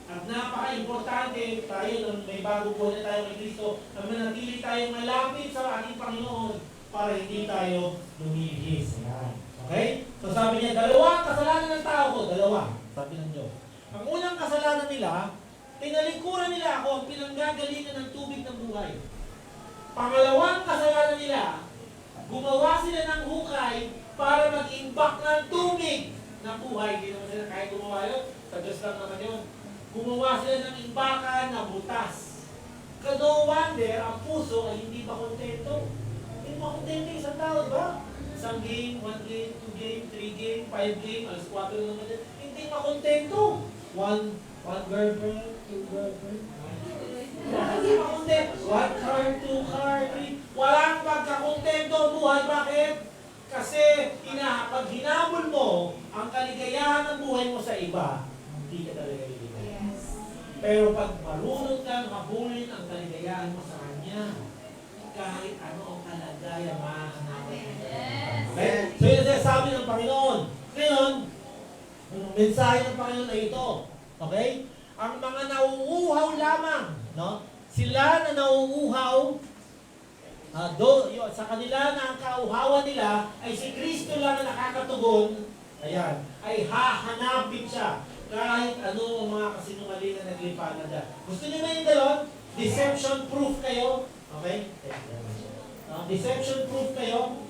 At napaka-importante tayo nung may bago po na tayo kay Kristo, na manatili tayong malapit sa ating Panginoon para hindi tayo lumihis. Yan. Okay? So sabi niya, dalawa kasalanan ng tao ko. Dalawa. Sabi ng Diyos. Ang unang kasalanan nila, tinalikuran nila ako ang pinanggagalingan ng tubig ng buhay. Pangalawang kasalanan nila, gumawa sila ng hukay para mag-imbak ng tubig na buhay. Hindi naman sila kaya gumawa yun. Sa Diyos lang naman yun. Gumawa sila ng imbakan na butas. No wonder, ang puso ay hindi pa kontento. Hindi pa kontento yung isang tao, di ba? Isang game, 1 game, 2 game, 3 game, 5 game, alas 4 na naman din. Hindi pa kontento. One girlfriend, 2 girlfriend. Hindi pa kontento. 1 car, 2 car, 3. Walang pagkakontento ang buhay. Bakit? Kasi pag hinabol mo ang kaligayahan ng buhay mo sa iba, hindi ka talaga liligaya. Pero pag marunong kang habulin ang kaligayahan mo sa Kanya, kahit ano ang kalagayan, mahahanapan mo. Okay? So yun ang sabi ng Panginoon. Ngayon, ang mensahe ng Panginoon ay ito. Okay? Ang mga nauuhaw lamang, no? Sila na nauuhaw, sa kanila na ang kauhawan nila ay si Kristo lang na nakakatugon, ayan, ay hahanapin siya. Kahit ano ang mga kasinungaling na naglipa na dyan. Gusto niyo ba yung gano'n? Deception proof kayo? Okay? Deception proof kayo?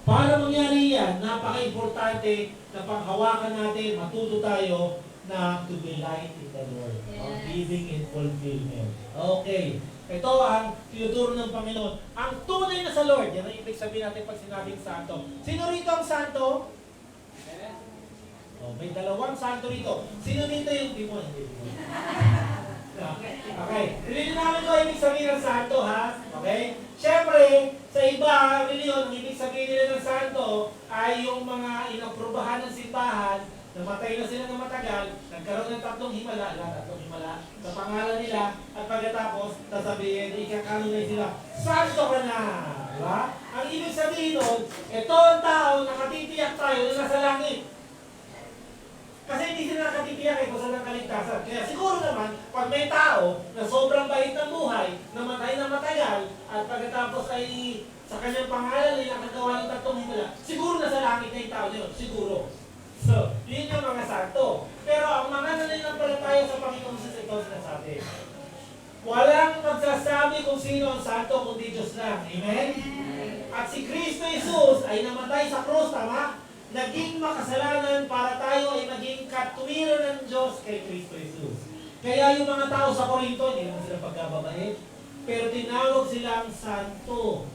Para mangyari yan, napaka-importante na paghawakan natin, matuto tayo na to delight in the Lord. Living in fulfillment. Okay. Ito ang tinuturo ng Panginoon. Ang tunay na sa Lord, yan ang ibig sabihin natin pag sinabing santo. Sino rito ang santo? May dalawang santo rito. Sino dito yung Timon? Okay. Rilin namin ko ibig sabihin ng santo, ha? Okay? Siyempre, sa iba, reliyon, ang ibig sabihin nila ng santo ay yung mga inaprubahan ng simbahan, namatay na sila ng matagal, nagkaroon ng tatlong himala sa pangalan nila, at pagkatapos, sasabihin, ikakanonay sila, santo ka na! Diba? Ang ibig sabihin nun, ito ang tao, nakatitiyak tayo na nasa langit. Kasi hindi sila nakatitiyak kung saan ang kaligtasan. Kaya siguro naman, pag may tao na sobrang bait ng buhay, namatay na matagal, at pagkatapos ay sa kanyang pangalan ay nakagawa ng tatlong himala, siguro nasa langit na yung tao yun. Siguro. So, yun yung mga santo. Pero ang mga nananampalataya sa Panginoon sa ito sinasabi. Walang magsasabi kung sino ang santo kundi Diyos lang. Amen? At si Kristo Jesus ay namatay sa krus, tama? Naging makasalanan para tayo ay maging katwiran ng Diyos kay Kristo Jesus. Kaya yung mga tao sa Corinto, hindi naman sila pagkababait, pero tinawag silang santo.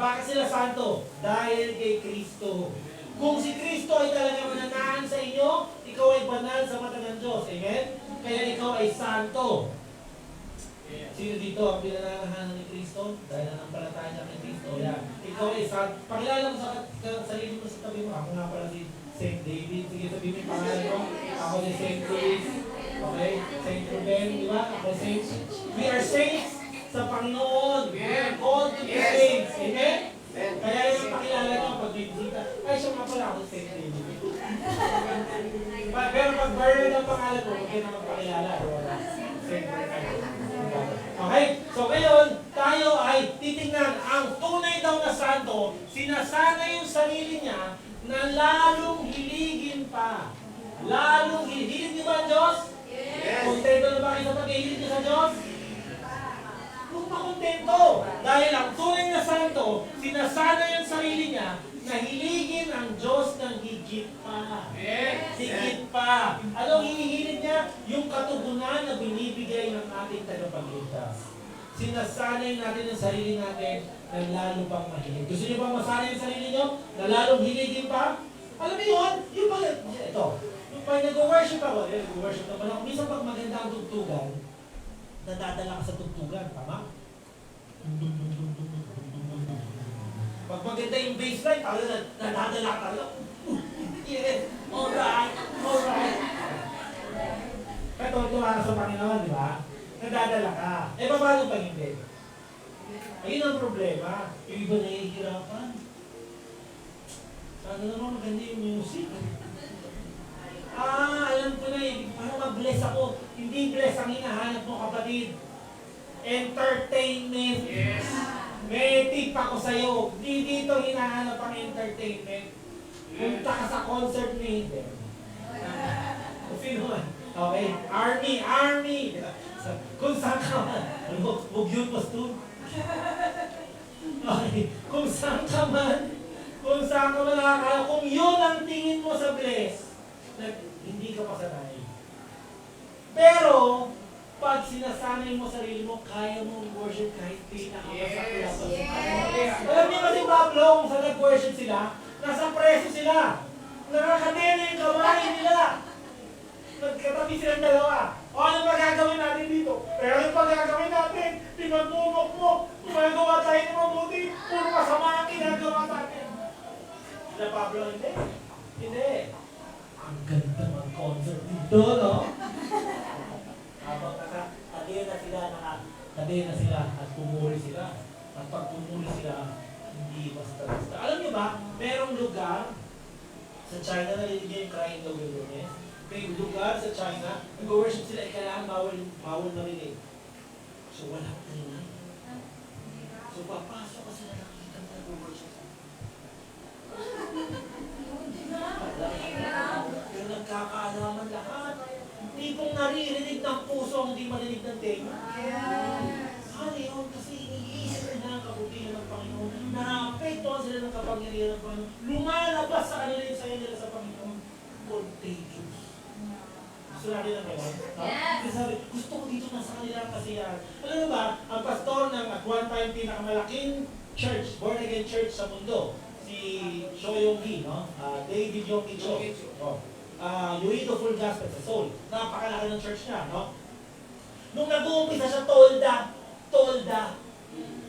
Bakit sila santo? Dahil kay Kristo. Kung si Kristo ay talaga mananahan sa inyo, ikaw ay banal sa mata ng Diyos. Amen? Kaya ikaw ay santo. Sino dito ang pinananahan ni Kristo? Dahil nanampalataya niya kay Kristo. Yan. Ikaw ay santo. Pakilala mo sa sarili mo sa tabi mo. Ako nga pala si Saint David. Sige, sabihin mo yung pangalan mo. Ako si Saint Louis. Okay? Saint Ruben. Di ba? Ako Saint. We are saints sa Panginoon. We are called to be saints. Amen? Kaya yung pakilala nyo pag bibisita, ay siya nga pala ako Saint David. Pero pag Bernard ang pangalan mo, huwag kayo na magpakilala. Saint Bernard. Okay? So ngayon, tayo ay titingnan ang tunay daw na santo, sinasanay yung sarili niya na lalong hiligin pa. Lalong hiligin niyo ba ang Diyos? Yes. Kontento na ba kayo sa pag-hilig niyo sa Diyos? Kung makontento. Dahil ang tunay na santo, sinasanay ang sarili niya na hiligin ang Diyos ng higit pa. Yes. Higit pa. Anong hinihilig niya? Yung katugunan na binibigay ng ating tagapagligtas. Sinasanay natin ang sarili natin na lalo pang mahilig. Gusto niyo ba masanay ang sarili niyo na lalong hiligin pa? Alam niyo yun? Yung pag, ito, yung pag nag-worship ako, nag-worship naman ako, minsan pag maganda ang tugtugan, nadadala ka sa tugtugan, tama? Pag maganda yung bassline, nadadala ka talaga. Yes. Alright. Alright. Kaya tuwa ka sa Panginoon, di ba? Nadadala ka. Eh, paano pag hindi? Ayun ang problema. Yung iba nahihirapan. Sana naman maganda yung music. Alam ko na eh. Para mag-bless ako. Hindi bless ang hinahanap mo, kapatid. Entertainment. Yes. May tip ako sa'yo. Di dito hinahanap ang entertainment. Punta ka sa concert ni Eden. Sino man? Okay. Army. Kung saan ka man. Huwag yun, pastor. Okay. Kung saan ka man nakakala, kung yun ang tingin mo sa bless, hindi ka pasanay. Pero, pag sinasanay mo sarili mo, kaya mong worship kahit pinakamasakla pa. Alam niyo ba si Pablo, kung saan nag-worship sila, nasa preso sila. Nakakadena yung kamay nila. Nagkatabi silang dalawa. O ano ba gagawin natin dito? Pero ano pa gagawin natin? Pinagmumok mo. Gumagawa tayo ng mabuti. Puro masama ang ginagawa natin. Sila Pablo, hindi. Hindi. Ang ganda mag-concert dito, no? Habang nakadena sila at pumuli sila. At pag pumuli sila, hindi basta-basta. Alam niyo ba, merong lugar sa China na nilagyan yung crying the wilderness. May lugar sa China, nag-worship sila, kailangan bawal marinig. So walang ingay. So papasok ka sila nakikita na nag-worship. Pero nagkakaalaman lahat. Tipong naririnig ng puso, hindi marinig ng tenga. Ano yun? Kasi iniisip nila ang kabutihan ng Panginoon. Naapektuhan sila ng kapangyarihan ng Panginoon. Lumalabas sa kanila yung saya nila sa Panginoon. Contagious. Gusto natin ang ngayon? Kasi sabi, gusto ko dito na sa kanila kasi yan. Alam mo ba, ang pastor ng at one time pinakamalaking church, born again church sa mundo, si Cho Yong-hee, no? David Yong-hee Cho. Yuido Full Gospel sa Seoul. Napakalaki ng church niya, no? Nung nag-uumpisa siya, tolda.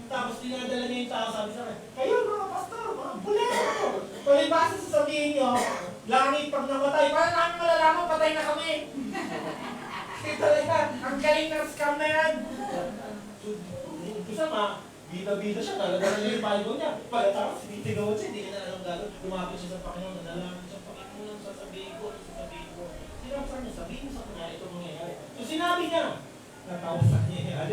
Tapos dinadala niya yung tao, sabi sa akin, kayo mga pastor, mga bulero. Palibasa sasabihin niyo, langit pag namatay, paano namin malalaman, patay na kami. Kasi talaga, ang galing ng scam na yan. Isa bida-bida siya, talaga na yung Bible niya. Pagkatapos, sinitigawan siya, hindi niya na alam gano'n. Lumapit siya sa Panginoon, nanalangin siya, Panginoon, sasabihin ko. Sinabi sa kanya, sabihin mo sa kanya, ito mangyayari. So sinabi niya, natawa sa kanya,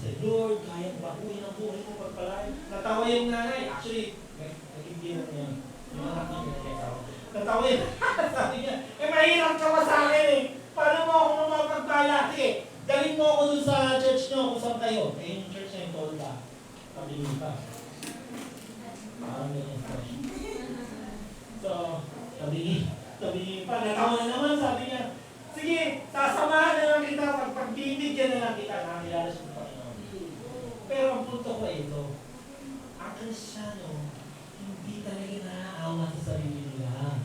say, Lord, kayang bahuin ang buhay mo pagpalain. Natawa yung nanay. Actually, nag-ibigyan niya. Yung anak niya, nagkakawa. Natawa yun. Sabi niya, mahirap ka pa sa akin eh. Paano mo ako mapagpala? Sige, dalhin mo ako dun sa church nyo kung saan kayo. Yung church na yung tolda. Pabili pa. Parang ganyan station. So, sabihin pa. Natawa na naman, sabi niya. Sige, sasamahan na lang kita. Pagbibigyan na lang kita. Nakakilala siya sa Panginoon. Pero ang punto ko ito, ang Kristiyano, hindi talaga naaawa sa sarili nila.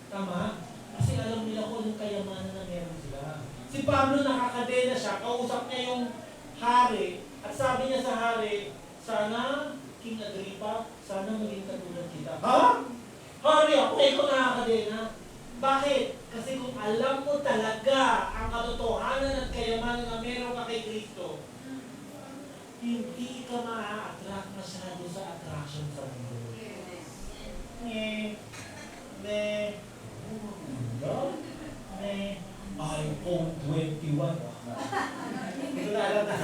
Tama? Kasi alam nila kung anong kayamanan na meron sila. Si Pablo nakakadena siya, kausap niya yung hari, at sabi niya sa hari, sana, King Agrippa, sana maging katulad kita. Ha? Hari ako, ikaw nakakadena. Bakit? Kasi kung alam mo talaga ang katotohanan at kayamanan na meron ka kay Kristo, hindi ka ma-attract masyado sa attraction sa mundo. iPhone 21. Ito na alam na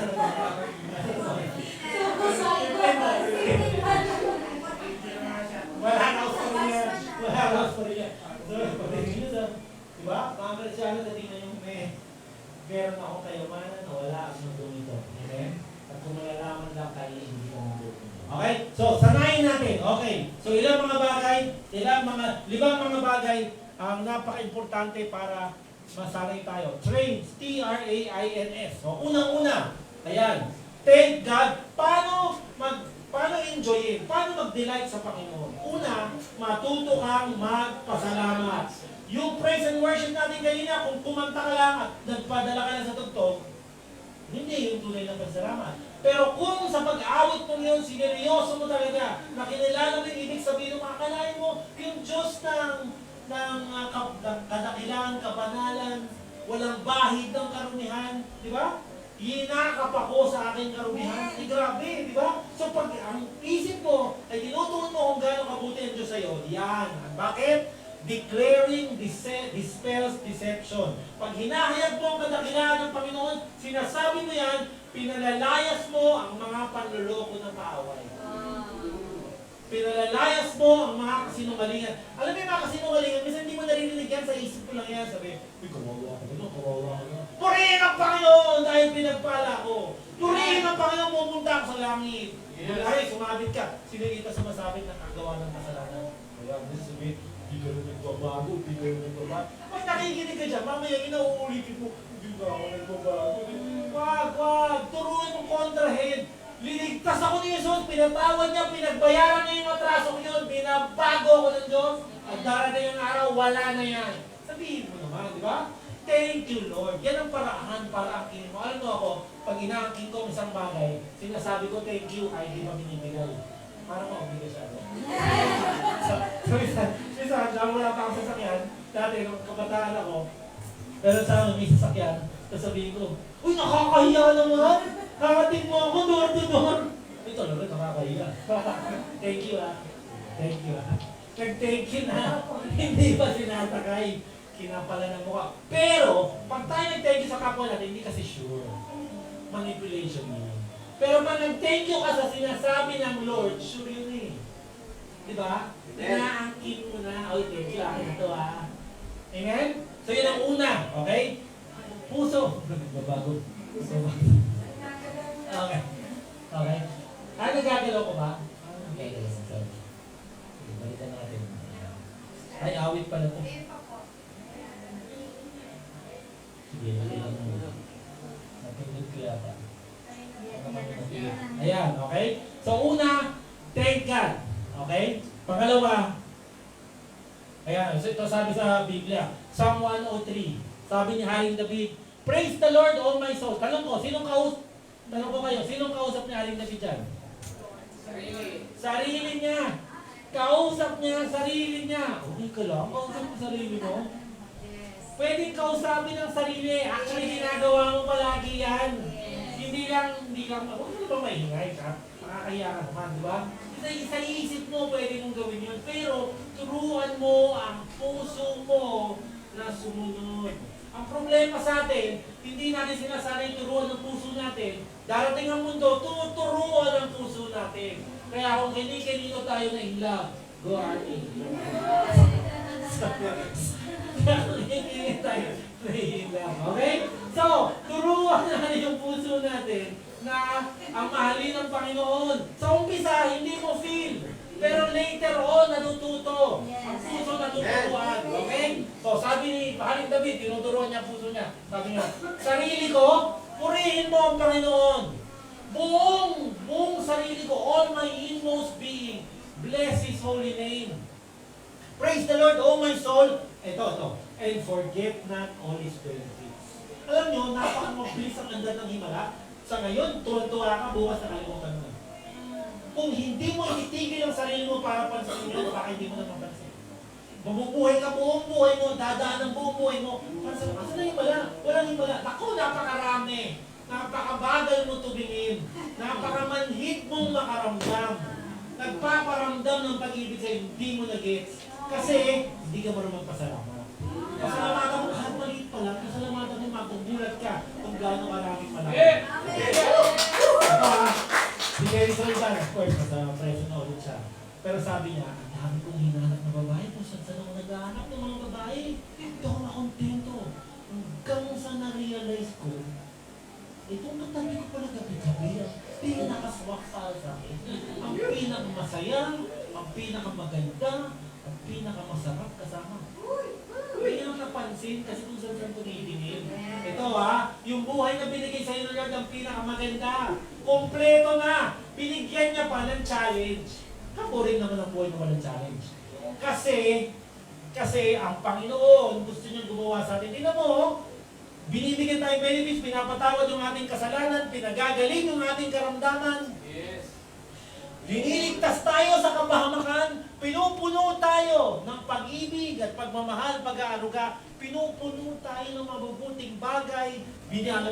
wala na ako sa niya. So, patingin nyo sa, diba? Mga Kristiyano, natingnan yung meron akong kayamanan na wala ang mundo nito. Amen? At kung malalaman lang tayo, hindi ko mabuto. Okay? So, sanayin natin. Okay. So, limang mga bagay ang napaka-importante para masanay tayo. Trains. T-R-A-I-N-S. So, unang-una. Ayan. Thank God. Paano enjoyin? Paano mag-delight sa Panginoon? Una, matuto kang magpasalamat. Yung praise and worship natin kanina, kung kumanta ka lang at nagpadala ka lang sa tugtog, hindi yung tunay na pasalamat. Pero kung sa pag-awit mo yun, sineryoso mo talaga, na kinilala mo yung ibig sabihin, makakalain mo yung Diyos ng kadakilan, kabanalan, walang bahid ng karumihan, di ba? Yinakap ako sa aking karumihan. Ay, grabe, di ba? So pag ang isip mo ay tinutuon mo kung gaano kabuti ang Diyos sa'yo, yan. Bakit? Declaring dispels deception. Pag hinahayag mo ang kadakilaan ng Panginoon, sinasabi mo yan, pinalalayas mo ang mga panluloko ng kaaway. Pinalalayas mo ang mga kasinungalingan. Alam mo yung mga kasinungalingan, minsan hindi mo narinig yan, sa isip ko lang yan. Sabi, uy, kawawa ko. Purihin ang Panginoon dahil pinagpala ko. Purihin ang Panginoon, pumunta ako sa langit. Dahil sumabit ka, sino kita sumasabit na kagawa ng kasalanan? Kaya, sabi, di ka rin nagbabago. Pag nakikinig ka dyan, mamaya inauulitin mo, hindi ba ako nagbabago? Wag, turuan mo kontrahin. Liligtas ako ni Jesus, pinatawad niya, pinagbayaran niya yung atraso ko yun, binabago ako ng Diyos, at darating yung araw, wala na yan. Sabihin mo naman, di ba? Thank you, Lord. Yan ang paraan para angkin mo. Alam mo ako, pag inaangkin ko isang bagay, sinasabi ko thank you, ay di ba binibigay? Parang maubigay siya. So, isa, wala pa akong sasakyan. Dati, nung kabataan ako, pero sa amin, may sasakyan, sasabihin ko, uy, nakakahiya naman! Nakating mo ako, door to door! Ito, talaga, nakakahiya. Thank you, ah. Thank you, ah. Nag-thank you na. Hindi pa sinatakay. Kinapala ng mukha. Pero, pag tayo nag-thank you sa kapwa natin, hindi kasi sure. Manipulation yun. Pero pag nag-thank you ka sa sinasabi ng Lord, sure yun eh. Diba? Inaangkin mo na, oy, thank you, akin ito ah. Amen? So yun ang una, okay? Puso. Babago. Okay. Okay. Ano nagagalaw ko ba? Okay, sorry. Balikan natin. Ay, awit pala po. Sige, balikan mo. Napindot ko yata. Ayan, okay? So una, thank God. Okay? Pangalawa, ayan, ito sabi sa Biblia, Psalm 103. Sabi ni Haring David, praise the Lord, all my soul. Tanong ko kayo, sinong kausap ni Haring David dyan? Sarili niya. Kausap niya, sarili niya. Okay ka lang, kausap mo sarili mo. Pwedeng kausapin ang sarili. Actually, ginagawa mo palagi yan. Hindi lang, huwag mo ba maingay ka? Makakahiya ka naman, di ba? Sa isip mo, pwede mong gawin yun. Pero, turuan mo ang puso mo na sumunod. Ang problema sa atin, hindi natin sinasanay turuan ng puso natin. Darating ang mundo, tuturuan ang puso natin. Kaya kung kini-kinito tayo na in love, go our in okay? So, turuan natin yung puso natin na ang mahalin ng Panginoon. Sa umpisa, hindi mo feel. Pero later on, natututo. Ang puso natuturuan. Okay? So, sabi ni Haring David, tinuturuan niya ang puso niya. Sabi niya, sarili ko, purihin mo ang Panginoon. Buong sarili ko, all my inmost being, bless His holy name. Praise the Lord, O my soul. Ito. And forget not all His benefits. Alam nyo, napaka-mabilis ang ganda ng Himala. Sa ngayon, tuwa-tuwa ka, bukas nakalimutan mo. Kung hindi mo itigil ang sarili mo para pansinin mo, baka hindi mo na mapansin. Mabubuhay ka buong buhay mo, dadaan ang buong buhay mo. Asa na Himala? Walang Himala. Naku, napakarami. Napakabagal mo tubingin. Napakamanhid mong makaramdam. Nagpaparamdam ng pag-ibig sa'yo, hindi mo na-gets. Kasi, hindi ka marunong magpasalamat. Pasalamatan mo, kahit maliit pa lang, pasalamatan mo, magugulat ka kung gaano maraming malaki. Ito si Jerry Soldan, of course, nasa presyo na ulit siya. Pero sabi niya, ang dami kong hinahanap na babae, kung saan ako naghahanap ng mga babae, hindi ako nakontento. Hanggang sa na-realize ko, itong katabi ko pala gabi-gabi, ang pinakaswak para sa akin, ang pinakamasaya, ang pinakamaganda, ang pinakamasarap kasama. Hindi nyo napansin kasi kung saan ko tinitingin. Ito yung buhay na binigay sa inyo Lord ang pinakamaganda. Kompleto na. Binigyan niya pa ng challenge. Kapurin naman ang buhay na walang challenge. Kasi ang Panginoon gusto niya gumawa sa atin. Tingnan mo, Binibigyan tayo benefits, pinapatawad yung ating kasalanan, pinagagaling yung ating karamdaman. Liniligtas tayo sa kapahamakan, pinupuno tayo ng pag-ibig at pagmamahal, pag-aaruga, pinupuno tayo ng mabubuting bagay,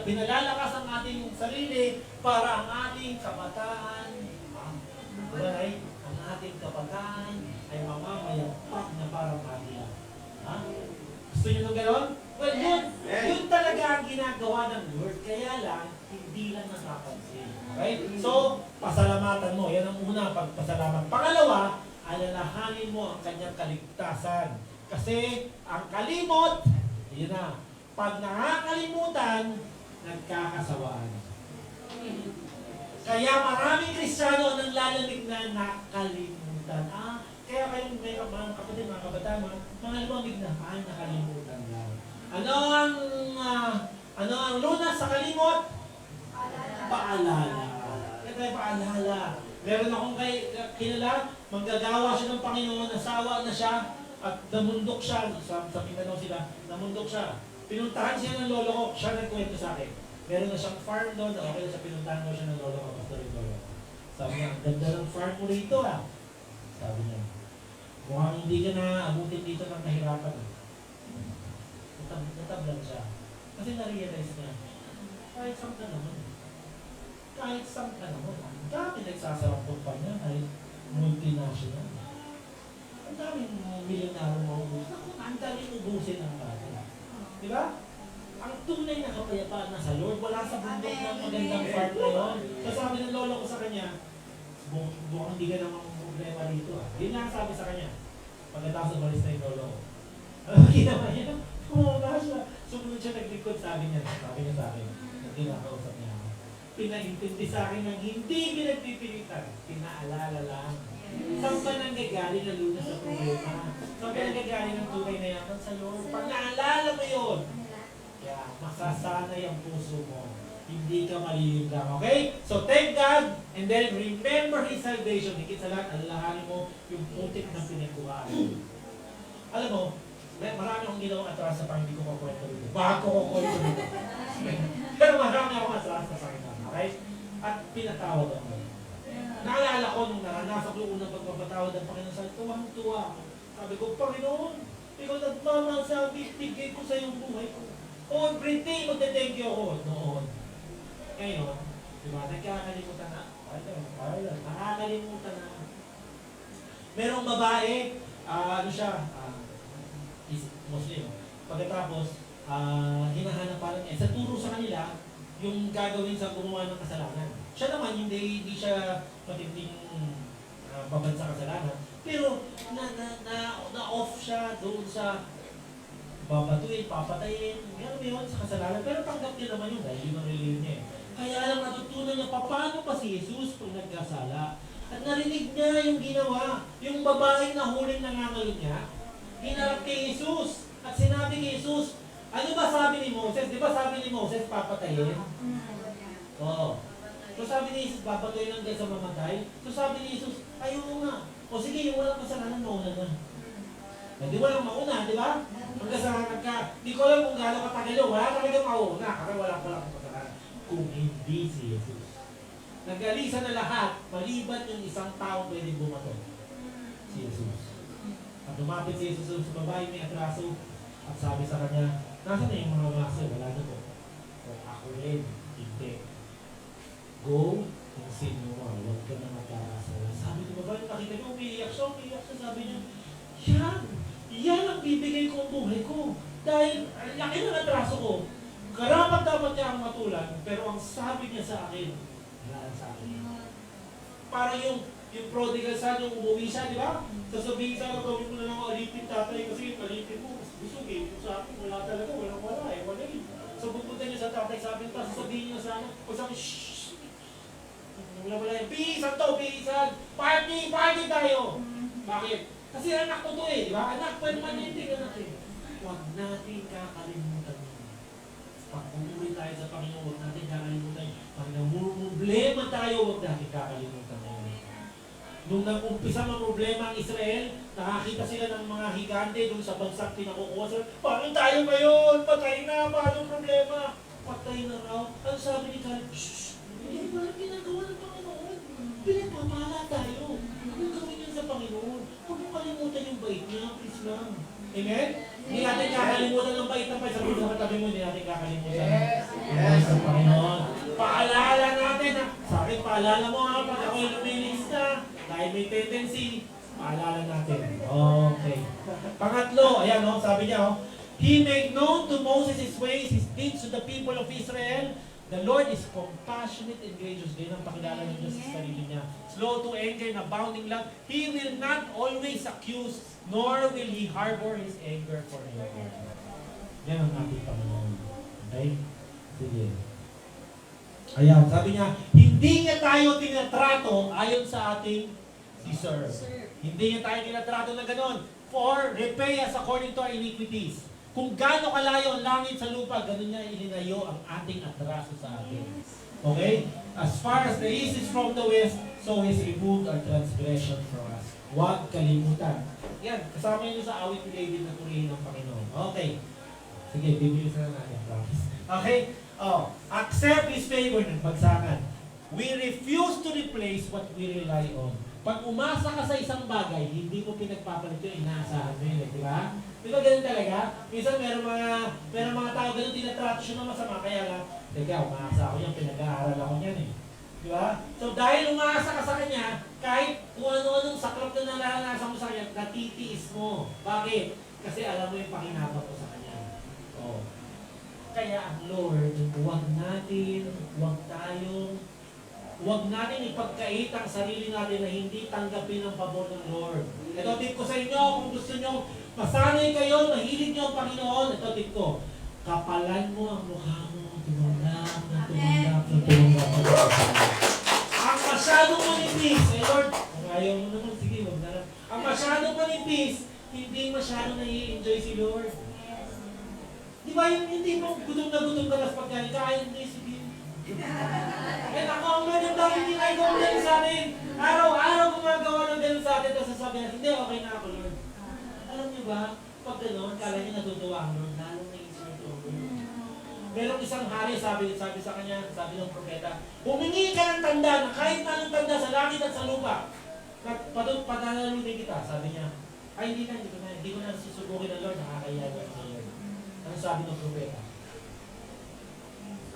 pinalalakas ang ating sarili para ang ating kabataan, ang ating kabataan ay mamamayagpag na parang kanila. Ha? Gusto nyo nung gano'n? Well, yun talaga ang ginagawa ng Lord, kaya lang, hindi lang nakapansin. Okay? So, pasalamatan mo. Yan ang una, pagpasalamat. Pangalawa, alalahanin mo ang kanyang kaligtasan. Kasi, ang kalimot, yun na, pag nakakalimutan, nagkakasawaan. Kaya maraming Kristiyano nang lalamig na nakalimutan. Kaya kayong may mga kapatid, mga kabataan, mga lumamig na, nakalimutan lang. Ano ang lunas sa kalimot? Paalala. Kaya tayo paalala. Meron akong kilala, manggagawa siya ng Panginoon, asawa na siya, at namundok siya, sa Mindanao sila, namundok siya. Pinuntahan siya ng lolo ko, siya nagkwento sa akin. Meron na siyang farm doon, okay sa pinuntahan ko siya ng lolo ko, pastor yung lolo ko. Sabi niya, ang ganda ng farm mo rito Sabi niya, mukhang hindi ka na abutin dito ng kahirapan. Natablan siya. Kasi na-realize niya, kahit saan ka naman. Ang dami nagsasarap pa niya, kahit multinational. Ang daming milyonaryo mauubos. Ang daming ubusin ang bata. Di ba? Ang tunay na kapayapaan na sa Lord, wala sa bundok ng magandang farm na yun. So sabi ng lolo ko sa kanya, bukhang hindi ka namang problema dito. Yun lang sabi sa kanya. Pagkatapos umalis na yung lolo ko. Ano ginawa niya? Kumama siya. Sumunod siya naglikod, sabi niya sa akin. Hindi nakausap niya ako. Pinaintindi sa akin ng hindi pinagpipilitan. Pinaalala lang. Saan ba nanggagaling ang lunas sa problema? Saan ba nanggagaling ang tunay na yaman sa Lord? Pag naalala mo yun, kaya masasanay ang puso mo. Hindi ka malilib lang, okay? So thank God, and then remember His salvation. Higit sa lahat, alalahanin mo yung putik na pinagkuhaan. Alam mo, marami akong ginawang atras sa pang hindi ko makwento dito. Bakit ko kukwento dito? Pero marami akong atras sa Panginoon, okay? At pinatawad ako. Naalala ko nung naranasan ko yung unang pagpapatawad ng Panginoon sa tuwang-tuwa. Sabi ko, Panginoon, ikaw nagmamasabi, bigay ko sa iyong buhay ko. O, everyday, magte-thank you ako noon. Ngayon, di ba, nagkakalimutan na. Nakakalimutan na. Merong babae, ano siya, Muslim. Pagkatapos, hinahanap parang niya. Sa turo sa kanila, yung gagawin sa gumawa ng kasalanan. Siya naman, hindi siya matinding babad sa kasalanan. Pero, na-off siya doon sa babatuin, papatayin, yan yun sa kasalanan. Pero tanggap niya naman yun dahil yun ang religion niya. Kaya alam natutunan niya paano pa si Jesus pag nagkasala. At narinig niya yung ginawa. Yung babaeng nahuling nangangalog niya, hinarap kay Jesus. At sinabi kay Jesus, ano ba sabi ni Moses? Di ba sabi ni Moses, papatayin? Oo. So sabi ni Jesus, papatayin lang dahil sa mamatay. So sabi ni Jesus, ayaw nga. O sige, yung walang kasalanan, mauna na. Hindi walang mauna, di ba? Ang kasalanan ka, di ko alam kung gano'ng katagal yun. Wala talaga mauna, kasi walang kasalanan. Kung hindi si Jesus. Nag-alisa na lahat, maliban yung isang tao pwedeng bumato. Si Jesus. At lumapit si Jesus sa babae, may atraso. At sabi sa kanya, nasa na yung mga maso? Wala na po. O ako rin, hindi. Go, kung sino mo, huwag ka na mag-aasala. Sabi ng babae, nakita niyo, umiiyak siya, sabi niya, yan ang bibigay ko ang buhay ko. Dahil, laki ng atraso ko. Karapat dapat niya ang matulan, pero ang sabi niya sa akin, wala sa akin. Parang yung prodigal son, yung umuwi siya, di ba? Sasabihin sa gawin mo na lang alipin tatay kasi alipin mo, busugin. Sa akin, wala talaga, wala eh. So pupunta niya sa tatay, sabi niya, sasabihin niya sa akin, o sabi, shhh! Wala yan, pisan to, pisan! Party tayo! Bakit? Kasi anak ko to eh, di ba? Anak, permanente anak eh. Huwag natin kakalimutan yun. Pag umuwi tayo sa Panginoon, huwag natin kakalimutan yun. Pag namumblema tayo, huwag natin kakalimutan na yun. Nung nag-umpisa ng problema ang Israel, nakakita sila ng mga higante doon sa bansang pinakukuha sila. Paano tayo ngayon? Patay na, paano problema? Patay na raw. Ano sabi ni Caleb? Shhh! Hindi ba ang ginagawa ng Panginoon? Pinagpapala tayo. Huwag gawin yan sa Panginoon. Huwag mo kalimutan yung bait niya, please lang. Amen? Hindi natin kakalimutan ng bait ng Panginoon. Sabi mo sa katabi mo, hindi natin kakalimutan yung bait ng Panginoon. Paalala natin na, sa akin, paalala mo ha, pag ako'y lumilis na, dahil may tendency, paalala natin. Okay. Pangatlo, ayan o, sabi niya o, He made known to Moses his ways, his deeds to the people of Israel. The Lord is compassionate and gracious. Ganyan ang pakilala ng Diyos sa sarili niya. Slow to anger and abounding love. He will not always accuse, nor will He harbor His anger forever. Yan ang ating Panginoon. Okay? Sige. Ayan, sabi niya, hindi niya tayo tinatrato ayon sa ating deserve. Hindi niya tayo tinatrato na gano'n. For repay us according to our iniquities. Kung gaano kalayo ang langit sa lupa, gano'n niya ilinayo ang ating atraso sa atin. Okay? As far as the east is from the west, so He's removed our transgression from us. Huwag kalimutan. Yan, kasama yun sa awit ni David na purihin ng Panginoon. Okay. Sige, bibilis na natin. Promise. Okay? Oh, accept His favor ng bagsakan. We refuse to replace what we rely on. Pag umasa ka sa isang bagay, hindi mo pinagpapalit yung inaasahan mo yun, di ba? Di ba ganun talaga? Minsan meron mga tao ganun tinatrato siya na masama, kaya lang, teka, umaasa ako yan, pinag-aaral ako yan eh. Di ba? So dahil umaasa ka sa kanya, kahit kung ano-anong saklap na naranasan mo sa kanya, natitiis mo. Bakit? Kasi alam mo yung pakinabang mo sa kanya. Oh. Kaya ang Lord, huwag natin ipagkait ang sarili natin na hindi tanggapin ang pabor ng Lord. Ito tip ko sa inyo, kung gusto nyo, masanay kayo, mahilig nyo ang Panginoon, ito tip ko, kapalan mo ang mukha mo, tumanggap. Ang masyadong manipis, Lord, kung ayaw mo naman, sige, huwag na lang. Ang masyadong manipis, hindi masyadong nai-enjoy si Lord. Di ba yung hindi mo gutom na sa pagkain, kaya hindi, sige. At ako ang Lord, ang dami ginagawa din sa atin. Araw-araw gumagawa ng ganun sa atin, tapos sasabihin, hindi, okay na ako, Lord. Alam niyo ba, pag gano'n, kala niyo natutuwa ang Lord, lalong na-insert over. Merong isang hari, sabi sa kanya, sabi ng propeta, humingi ka ng tanda na kahit anong tanda sa langit at sa lupa, patanalunin kita, sabi niya. Ay, hindi ko na susubukin ng Lord, nakakayagan sa Lord. Ano sabi ng propeta?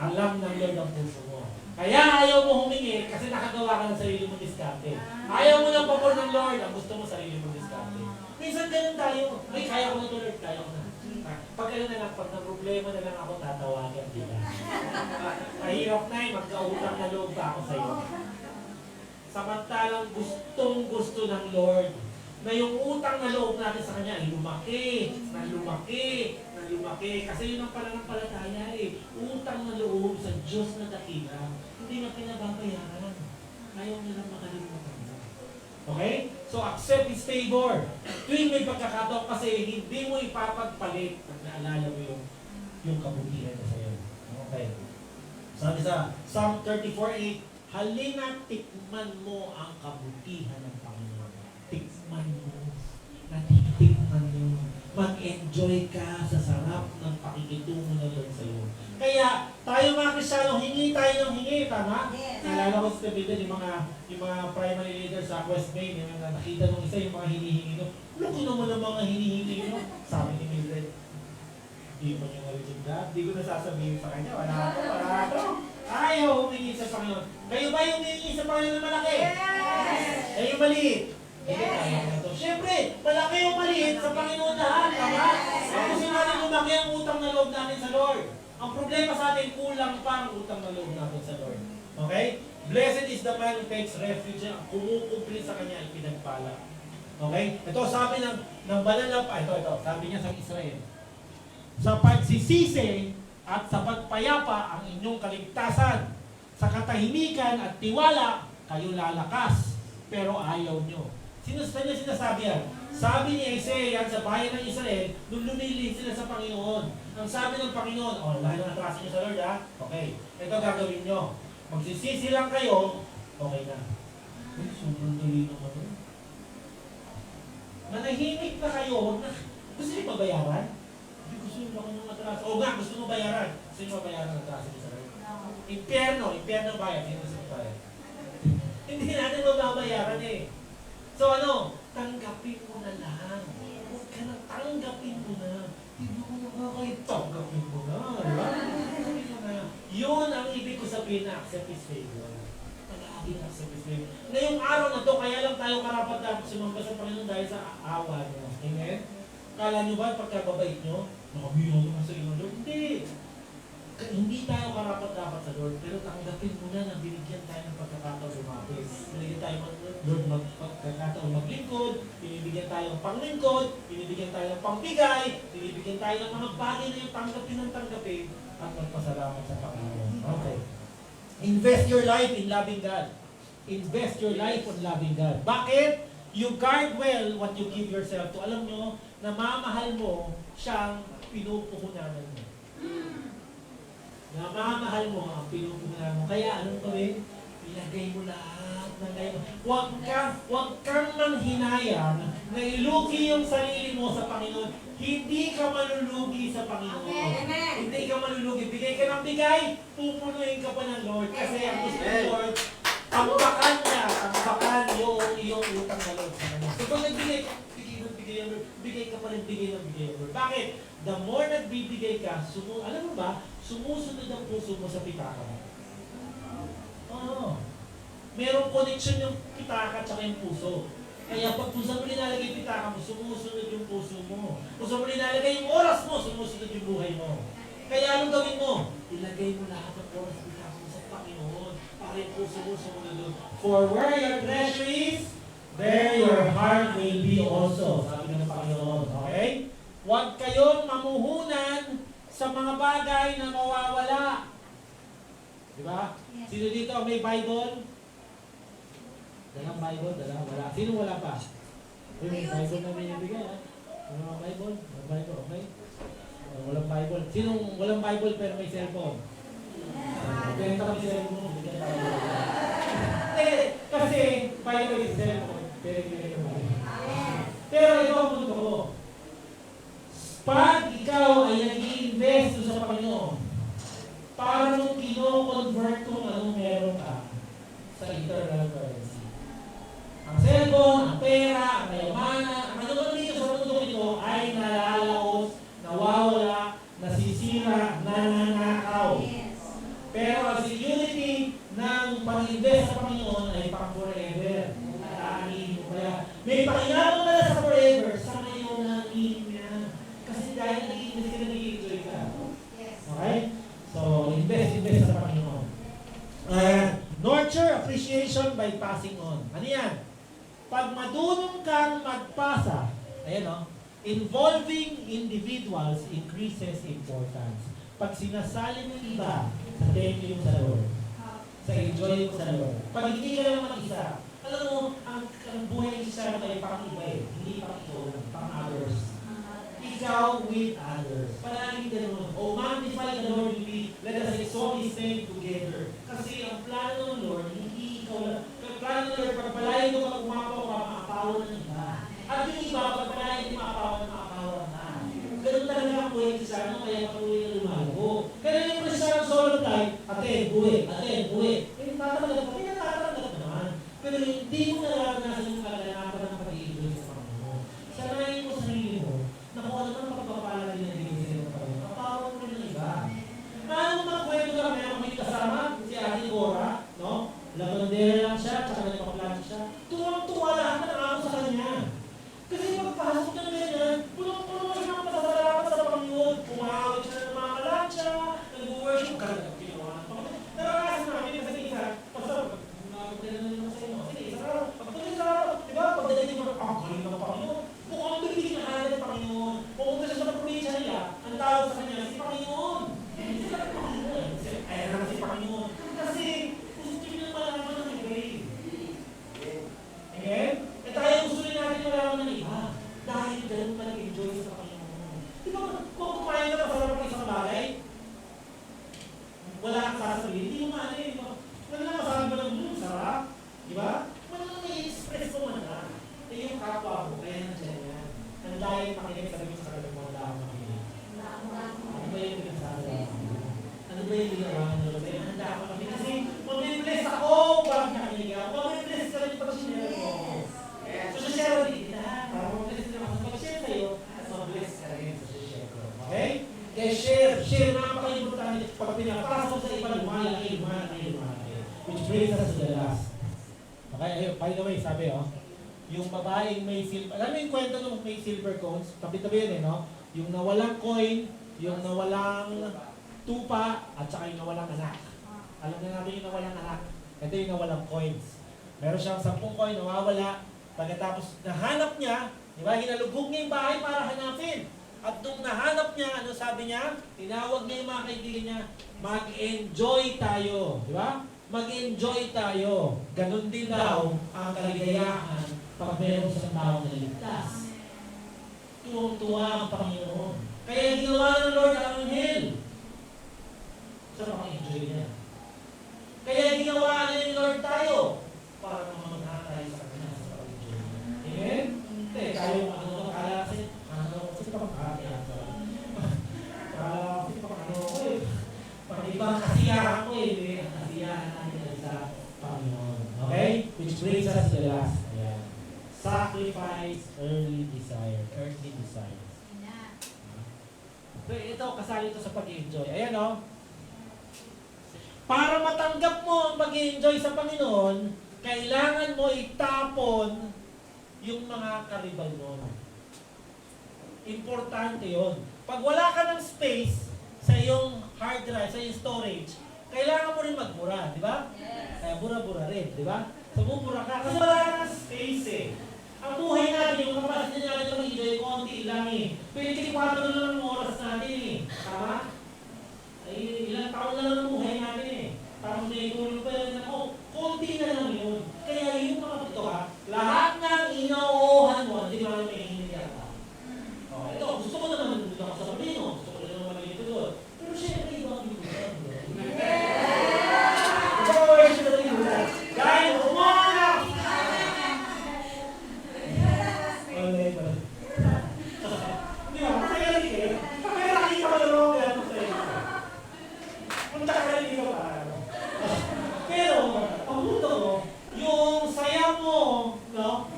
Alam ng Lord ang puso mo. Kaya ayaw mo humingi kasi nakagawa ka ng sarili mong diskarte. Ayaw mo ng pabor ng Lord, ang gusto mo sarili mong diskarte. Minsan ganun tayo. Ay, kaya ko na ito, Lord, kaya ko na. Pag ano na lang, pag na problema na lang ako, tatawagan kita. Mahirap na eh, magkautang na loob pa ako sa iyo. Samantalang gustong-gusto ng Lord na yung utang na loob natin sa Kanya ay lumaki. Kasi yun ang pananampalataya eh. Utang na loob sa Diyos na dakila. Hindi na pinababayaran. Ayaw nilang makalimutan. Okay? So accept His favor. Tuwing may pagkakataon kasi hindi mo ipapagpalit pag naalala mo yung kabutihan na sa'yo. Okay? Sabi sa Psalm 34:8, halina tikman mo ang kabutihan ng Panginoon. Tikman mo. Natitikman mo. Mag-enjoy ka sa sarap ng pakikitungo ng Lord sa iyo. Kaya, tayo mga Kristiyano, hingi tayo ng hingi, tama? Yes. Nalala ko sa David, yung mga primary leaders sa West Bay, yung nakita nung isa yung mga hinihingi nyo. Loko naman ang mga hinihingi nyo. Sabi ni Mildred, hindi mo nyo narinig na. Hindi ko nasasabihin sa kanya. Wala ako. Ayaw humingi sa Panginoon. Kayo ba yung humingi sa Panginoon na malaki? Yes! Kayo maliit? Yes! Siyempre, malaki yung maliit sa Panginoon lahat, tama? Ang gusto natin lumaki ang utang na loob natin sa Lord. Ang problema sa atin, kulang pa ang utang na loob natin sa Lord. Okay? Blessed is the man who takes refuge, ang kumukumpli sa kanya ay pinagpala. Okay? Ito sabi ng banal na pa, ito, sabi niya sa Israel. Sa pagsisisi at sa pagpayapa ang inyong kaligtasan, sa katahimikan at tiwala, kayo lalakas, pero ayaw nyo. Sino sinasabi yan? Sabi ni Isaiah sa bayan ng Israel, nung lumilih sila sa Panginoon. Ang sabi ng Panginoon, dahil natraso nyo sa Lord, ha? Okay, ito gagawin nyo. Magsisisi lang kayo, okay na. Ay, sobrang dali naman yun. Manahimik na kayo, huwag na. Gusto niyo babayaran? Hindi, gusto niyo lang ng atraso. O nga, gusto mo bayaran. Gusto niyo bayaran ng atraso niyo sa Lord? Impyerno bayad. Hindi gusto mo bayad. Hindi natin mababayaran eh. So ano, tanggapin mo na lang. Huwag ka na, tanggapin mo na. Hindi mo nakakaya, tanggapin mo na. Diba? Tanggapin mo na. Yun ang ibig ko sabihin na accept His favor. Palagi na accept His favor. Ngayong araw na to, kaya lang tayo karapat dapat sumamba sa Panginoon dahil sa awa niyo. Amen? Kala nyo ba pagkababait nyo, nakabilang naman sa inyo, Lord? Hindi. Hindi tayo karapat dapat sa Lord, pero tanggapin mo na na binigyan tayo ng pagkakataon lumapis. Binigyan tayo ng Lord pagkakataon maglingkod, binibigyan tayo ng panglingkod, binibigyan tayo ng pangbigay, binibigyan tayo ng mga bagay na yung tanggapin ng tanggapin at magpasalamat sa Panginoon. Okay. Invest your life in loving God. Invest your life in loving God. Bakit? You guard well what you give yourself to. Alam nyo, na mamahal mo siyang pinupuhunanan mo. Namamahal mo ang pinupunan mo. Kaya anong gawin? Ilagay mo lahat ng kayo. Huwag kang manghinayang na ilugi yung sarili mo sa Panginoon. Hindi ka malulugi sa Panginoon. Amen. Hindi ka malulugi. Bigay ka ng bigay, pupunuin ka pa ng Lord. Kasi ang gusto ng Lord, tambakan niya, tambakan yung iyong utang na Lord sa Kanya. So kung nagbigay ka, bigay ka pa rin, bigay ng Lord. Bakit? The more nagbibigay ka, alam mo ba, sumusunod ang puso mo sa pitaka mo. Oo. Merong connection yung pitaka at saka yung puso. Kaya pag puso mo nilalagay yung pitaka mo, sumusunod yung puso mo. Puso mo nilalagay yung oras mo, sumusunod yung buhay mo. Kaya anong gawin mo? Ilagay mo lahat ng oras at pitaka mo sa Panginoon para yung puso mo sumunod. For where your treasure is, there your heart will be also. Sabi ng Panginoon. Okay? Huwag kayong mamuhunan sa mga bagay na mawawala. Di ba? Yes. Sino dito ang may Bible? Dalang Bible? Wala. Sino wala pa? May Bible na binibigay, ha? Walang Bible? Walang Bible, okay? Walang Bible. Sinong walang Bible pero may cellphone? Benta kami cellphone mo. Bigyan tayo. Kasi, Bible is cellphone. Pero hindi ka Bible. Pero ito ang punto ko. Pag ikaw ay nag-i-invest sa Panginoon, para nung kino-convert kung anong meron ka sa eternal currency. Ang cellphone, ang pera, ang kayamanan, ang ano dito sa mundo ito ay nalalaos, nawawala, nasisira, nananakaw. Pero ang security ng pag-invest sa Panginoon ay pang forever. At kaya may pakinabang na sa forever, sa ngayon na niya. Kasi dahil nag-i-invest ka, nag-i-enjoy ka. Okay? So, invest sa Panginoon. Nurture appreciation by passing on. Ano yan? Pag madunong kang magpasa, ayan o, involving individuals increases importance. Pag sinasali mo iba sa thank you sa Lord, sa enjoy mo sa Lord, pag hindi ka lang mag-isa, alam mo, ang buhay ng isa ay pang iba eh, hindi pang ikaw lang, pang others. Ikaw with others. Palagi gano'n. O magnify the Lord with me. Let us exalt His name together. Kasi ang plano ng Lord, hindi ikaw lang. Ang plano ng Lord, pagpalain mo pag umapaw ka, maapawan ng iba. At yung iba, pagpalain mo maapawan na. Ganun talaga ang buhay ng Kristiyano, kaya patuloy na lumalago. Kaya yung Kristiyano solo time, buhay. Eh, tatalaga pa. Kaya tatalaga pa naman. Pero hindi mo nararanasan yung kaganapan ng pag-iibig sa Panginoon. Sanayin mo sarili mo na kung ano man pagpapala din ang bigay sa'yo ng Panginoon, kapawan mo rin ng iba. Ano mga kwento ka kaya kami kasama, si Ate Cora, no? Labandera lang siya, tsaka nagpaplano siya. Tuwang-tuwa lahat na ako sa kanya. Kasi pagpasok niya na ganyan, punong-puno siya ng pasasalamat sa Panginoon. Pumahawag siya ng mga kalansya, nag-worship ka ng ginawa ng Panginoon. Naranasan namin kasi isa, pastor, magdala na naman sa inyo. Sige, isa araw, pagtuloy sa araw, di ba? Pagdala mo, galing ng Panginoon. Kung ang bibigyan ng hanap ng Panginoon, pumunta siya sa probinsya nila, ang tawag sa kanya, si Panginoon. Hindi sila ng Panginoon. Kaya naman si Panginoon. Kasi, gusto niyo ng malaman ng ibig. Amen? Eh tayo gusto rin natin malaman ng iba. Dahil ganun ka nag-enjoy sa Panginoon. Di ba, kung kumain ka masarap ng isang bagay, wala kang sasabihin, hindi mo maano eh. Wala na masarap ba ng sarap? Di ba? Wala kapwa mo, kaya nandiyan yan. Handa yung makinig, sabi ko sa kanya mo, handa ako makinig. Ano ba yung pinagsasabi mo? Ano ba yung ginawa nyo? Handa ako makinig. Kasi mag-bless ako, parang nakinig ako. Mag-bless ka rin pag sinare mo. So, share rin kita. Para mag-bless din ako. Mag-share sa'yo, at mag-bless ka rin sa share ko. Okay? Kaya share na napaka-importante pag pinapasok sa iba, lumalaki. Which brings us to the last. Okay, ayun, by the way, sabi yung babaeng may silver, alam mo yung kwento nung may silver coins? Tabi-tabi yun no? Yung nawalang coin, yung nawalang tupa, at saka yung nawalang anak. Alam na natin yung nawalang anak. Ito yung nawalang coins. Meron siyang 10 coin, nawawala. Pagkatapos nahanap niya, di ba, hinalugog niya yung bahay para hanapin. At nung nahanap niya, ano sabi niya? Tinawag niya yung mga kaibigan niya, mag-enjoy tayo. Di ba? Mag-enjoy tayo. Ganon din daw ang kaligayahan pag meron sa taong naligtas. Tuwang-tuwa ang Panginoon. Kaya ginawa ng Lord ang anghel. Sa pang-enjoy niya. Kaya ginawa ng Lord tayo para mamamaghan tayo sa kanya sa pang-enjoy niya. Amen? Hindi, tayo makakala kasi kasi pang-kakaya sa kasi pang ibang kasiyahan ko ang kasiyahan natin sa Panginoon. Okay? Which brings us to the last. Ayan. Sacrifice earthly desires. So, ito, kasali ito sa pag-enjoy. Ayan Para matanggap mo ang pag-enjoy sa Panginoon, kailangan mo itapon yung mga karibal mo. Importante yon. Pag wala ka ng space sa iyong hard drive, sa iyong storage, kailangan mo rin magmura, di ba? Kaya bura-bura rin, di ba? So, bumura ka. Kasi wala ka ng space Ang buhay natin, yung kapasite natin ng enjoy, konti lang 24 na lang ang oras natin Tama? Ay, ilang taon na lang ang buhay natin Tapos naitulog pa yun ako, konti na lang yun. Kaya yung mga ito lahat ng inoohan mo, hindi naman may hindi yata. Ito, gusto ko na naman dito ako sa Sabrino. Gusto ko na naman dito doon. Pero syempre, iba ang dito. Dahil umona! Di ba? Kaya rin kaya nakita ko lang ako gano'n sa iyo. Punta ka rin dito pa. Pero, pagpunta mo, yung saya mo,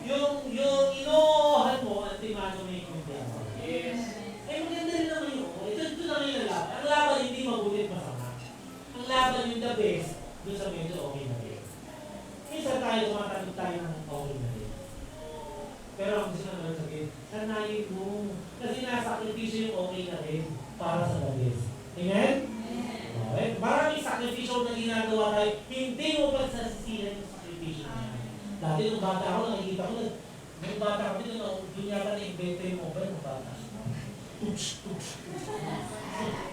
yung inoohan mo, at di man may kumpiyansa. Yes. Maganda rin naman yun. Ito naman yung laban. Ang laban hindi mabulit masama. Ang laban yung the best, doon sa medyo okay na rin. Minsan tayo tumatanong tayo ng okay na rin. Pero ang gusto naman sabihin, sanayin mo. Kasi nasakripisyo yung okay na rin para sa the best. Amen? Okay. Maraming sakripisyo na ginagawa tayo, hindi mo pagsasisihan yung sakripisyo na yan. Dati nung bata ako, nakikita ko nung bata ako din, doon yata na-invento yung mobile ng bata.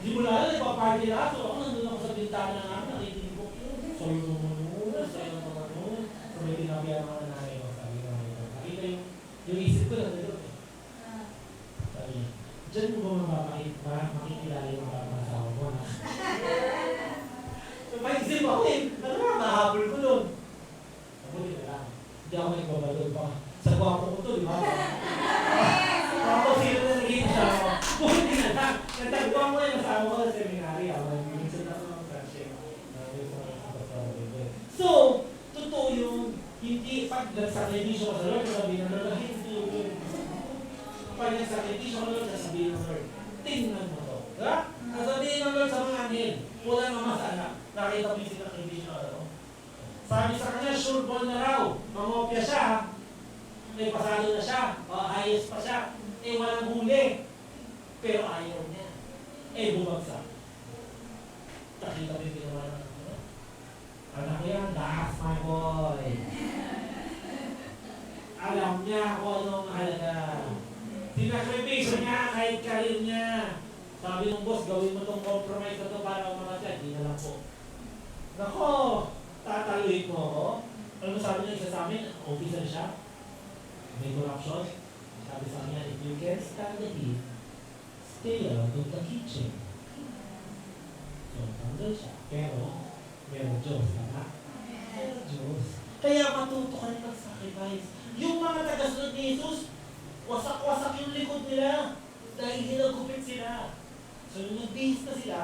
Di mo lang, nagpa-party lahat. So ako nandun ako sa bintana namin, nakikinig ko, sayo naman, sayo naman. So may tinabihan ako na nanay ko, sabi ko naman. Nakita yung isip ko na nandun Sabi niya, dyan mo ba makikilala yung mga asawa mo na? So paisip ako ano nga, mahabol ko doon. Mabuti na lang. Hindi ako nagbabalod pa. Sa gwapo ko to, di ba? Tapos sino na naging asawa? Buti na lang. Nagtagpuan ko yung asawa ko sa seminary. Minsan ako ng friendship. So, totoo yung hindi pag nagsakripisyo ka sa Lord, sabihin ng Lord, hindi yun. Pag nagsakripisyo ka sa Lord, sabihin ng Lord, tingnan mo to. Diba? Sasabihin ng Lord sa mga anghel, wala naman sa anak. Nakita mo yung sinakripisyo ka. Sabi sa kanya, sure ball na raw. Mangopya siya. May pasado na siya. Ayos pa siya. Walang huli. Pero ayaw niya. Bumagsak. Nakita mo yung ginawa ng anak ko yan, that's my boy. Alam niya kung anong mahalaga. Sinakripisyo niya kahit karir niya. Sabi ng boss, gawin mo itong compromise na ito para umangat. Hindi na lang po. Nako, tataluin mo ako. Ano sabi niya isa sa amin? Officer siya. May corruption. Sabi sa kanya, if you can stand the heat, stay out of the kitchen. So, tanggal siya. Pero, meron Diyos, tama? Meron Diyos. Kaya matuto ka rin mag-sacrifice. Yung mga tagasunod ni Jesus, wasak-wasak yung likod nila dahil hinagupit sila. So nung nagbihis na sila,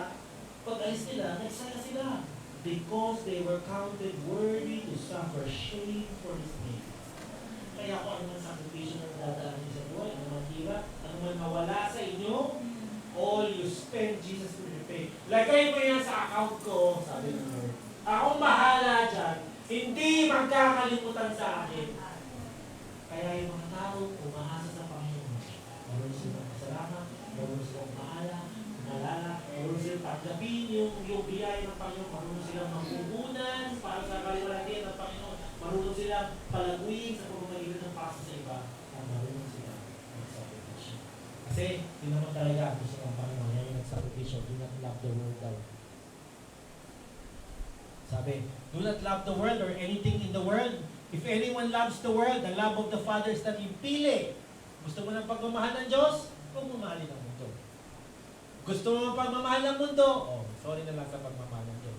pag alis nila, nagsaya sila. Because they were counted worthy to suffer shame for His name. Kaya kung ano man sakripisyo na dadaan niyo sa buhay, ano man hirap, ano man mawala sa inyo, all you spend, Jesus will repay. Lagay mo yan sa account ko, sabi ng Lord. Akong bahala dyan, hindi magkakalimutan sa akin. Kaya yung mga tao, umaasa sa Panginoon. Marunong silang masalamat, marunong silang mahala, marunong silang tanggapin yung biyaya ng Panginoon, marunong silang mapuhunan para sa kaliwalatian ng Panginoon, marunong silang palaguin sa pamamagitan ng paso sa iba, at marunong silang magsakripisyo. Kasi, yun naman talaga gusto ng Panginoon, yan yung nagsakripisyo, do not love the world daw. Sabi, do not love the world or anything in the world. If anyone loves the world, the love of the Father is not impili. Gusto mo ng pagmamahal ng Diyos? Huwag mo mahalin ang mundo. Gusto mo ng pagmamahal ng mundo? Oh, sorry na lang sa pagmamahal ng Diyos.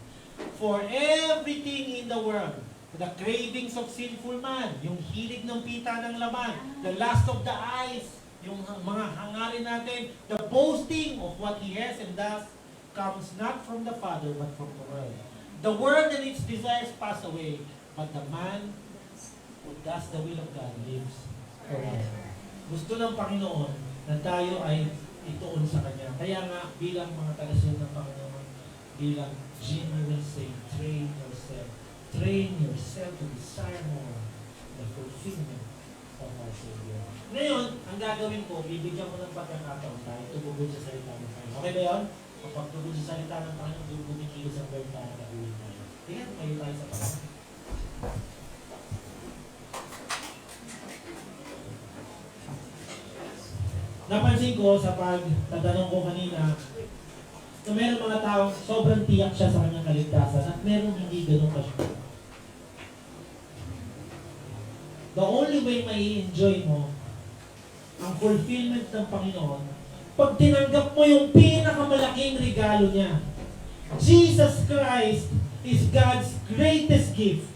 For everything in the world, the cravings of sinful man, yung hilig ng pita ng laman, the lust of the eyes, yung mga hangarin natin, the boasting of what he has and does, comes not from the Father but from the world. The world and its desires pass away, but the man who does the will of God lives forever. Gusto ng Panginoon na tayo ay ituon sa Kanya. Kaya nga, bilang mga tagasunod ng Panginoon, bilang genuine saint, train yourself to desire more the fulfillment of our Savior. Ngayon, ang gagawin ko, bibigyan ko ng pagkakataon tayo, tugugod sa salita ng Panginoon. Okay ba yun? Kapag tugod sa salita ng Panginoon, tugugin kilos ang verb tayo na gawin tayo. Tingnan, kayo tayo sa Panginoon. Napansin ko sa pagtatanong ko kanina na meron mga taong sobrang tiyak siya sa kanyang kaligtasan at meron hindi ganun ka siya. The only way may enjoy mo ang fulfillment ng Panginoon pag tinanggap mo yung pinakamalaking regalo niya. Jesus Christ is God's greatest gift.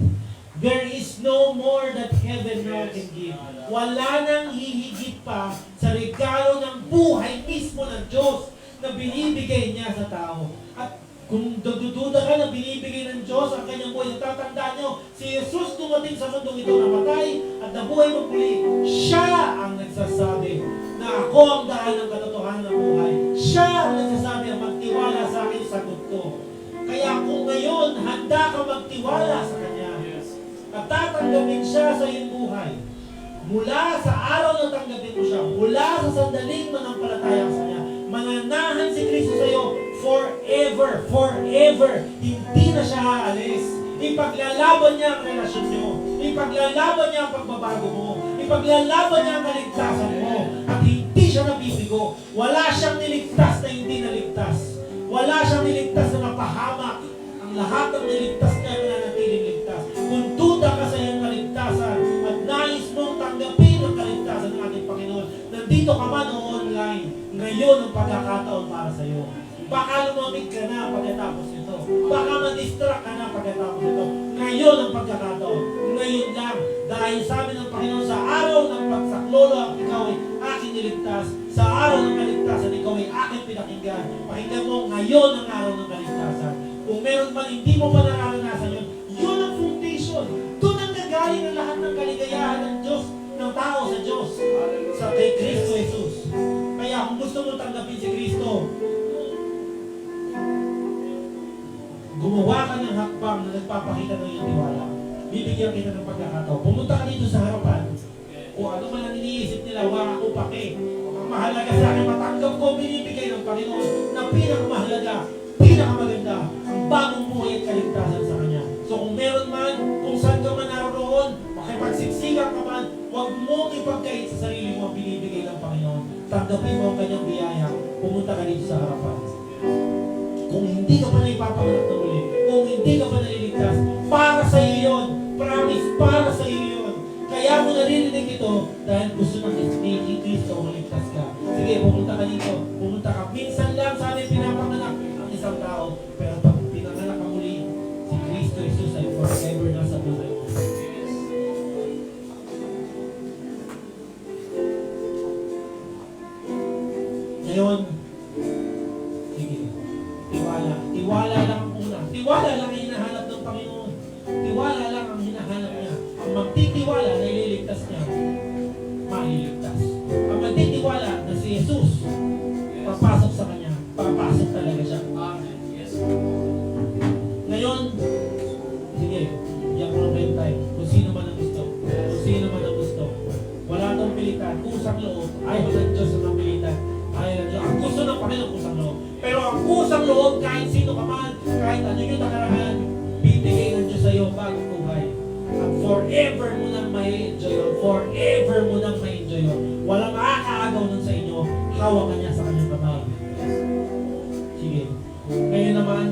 There is no more that heaven now can give. Wala nang hihigit pa sa regalo ng buhay mismo ng Diyos na binibigay niya sa tao. At kung dududa ka na binibigay ng Diyos ang kanyang buhay, natatandaan nyo, si Jesus dumating sa mundong ito, namatay at nabuhay magmuli. Siya ang nagsasabi na ako ang daan ng katotohanan ng buhay. Siya ang nagsasabi na magtiwala sa akin, sagot ko. Kaya kung ngayon, handa ka magtiwala sa Kanya, at tatanggapin siya sa iyong buhay, mula sa araw na tanggapin mo siya, mula sa sandaling manampalataya sa Kanya, mananahan si Kristo sa iyo forever, forever. Hindi na siya aalis. Ipaglalaban niya ang relasyon niyo. Ipaglalaban niya ang pagbabago mo. Ipaglalaban niya ang kaligtasan mo. At hindi siya nabibigo. Wala siyang niligtas na hindi naligtas. Wala siyang niligtas na napahamak. Ang lahat ng niligtas niya na nanatiling ligtas. Kung duda ka sa iyong kaligtasan at nais mong tanggapin ang kaligtasan ng ating Panginoon, nandito ka man o online, ngayon ang pagkakataon para sa iyo. Baka lumamig ka na pagkatapos ito. Baka ma-distract ka na pagkatapos ito. Ngayon ang pagkakataon. Ngayon lang. Dahil sabi ng Panginoon, sa araw ng pagsaklolo, ikaw ay aking niligtas. Sa araw ng kaligtasan, ikaw ay aking pinakinggan. Pakinggan mo, ngayon ang araw ng kaligtasan. Kung meron man hindi mo pa nararanasan yun, yun ang foundation. Doon ang nagaling ang lahat ng kaligayahan ng Diyos, ng tao sa Diyos, sa kay Kristo Jesus. Kaya kung gusto mo tanggapin si Kristo, gumawa ka ng hakbang na nagpapakita ng iyong tiwala. Bibigyan kita ng pagkakataon. Pumunta ka dito sa harapan. O ano man ang iniisip nila, wala ko pake. Ang mahalaga sa akin, matanggap ko, binibigay ng Panginoon na pinakamahalaga, pinakamaganda, ang bagong buhay at kaligtasan sa Kanya. So kung meron man, kung saan ka man naroon, makipagsiksikan ka man, huwag mong ipagkait sa sarili mo ang binibigay ng Panginoon. Tanggapin mo ang Kanyang biyaya. Pumunta ka dito sa harapan. Kung hindi ka pa na ipapanganak na muli, kung hindi ka pa naliligtas, para sa iyo yun. Promise, para sa iyo yun. Kaya mo naririnig ito dahil gusto ng Kristo maligtas ka. Sige, pumunta ka dito. Pumunta ka. Minsan lang sa amin pinapanganak ang isang tao. Pero pag pinanganak ka muli, si Kristo Jesus ay forever nasa buhay mo. Ngayon, sige, tiwala. Tiwala lang ang una. Tiwala lang ang hinahanap ng Panginoon. Tiwala lang ang hinahanap niya. Ang magtitiwala na ililigtas niya, maliligtas. Ang magtitiwala na si Jesus, papasok sa kanya, papasok talaga siya. Amen. Yes. Ngayon, sige, yan ko lang kayo tayo. Kung sino man ang gusto. Kung sino man ang gusto. Wala nang pilitan. Kusang loob. Ayaw ng Diyos ang pilitan. Ayaw ng Diyos. Ang gusto ng Panginoon kusang loob. Pero ang kusang loob, kahit sino ka man, kahit ano yung nakaraan, bibigay ng Diyos sa iyo bagong buhay. At forever mo nang may enjoy yun. Forever mo nang may enjoy yun. Walang makakaagaw nun sa inyo. Hawak ka niya sa kanyang kamay. Sige. Ngayon naman,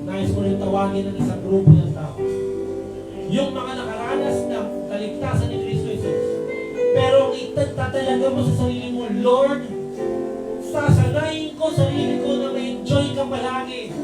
nais ko rin tawagin ng isang grupo ng tao. Yung mga nakaranas ng kaligtasan ni Kristo Jesus. Pero ang itatalaga mo sa sarili mo, Lord, sasanayin ko sarili ko na may-enjoy ka palagi.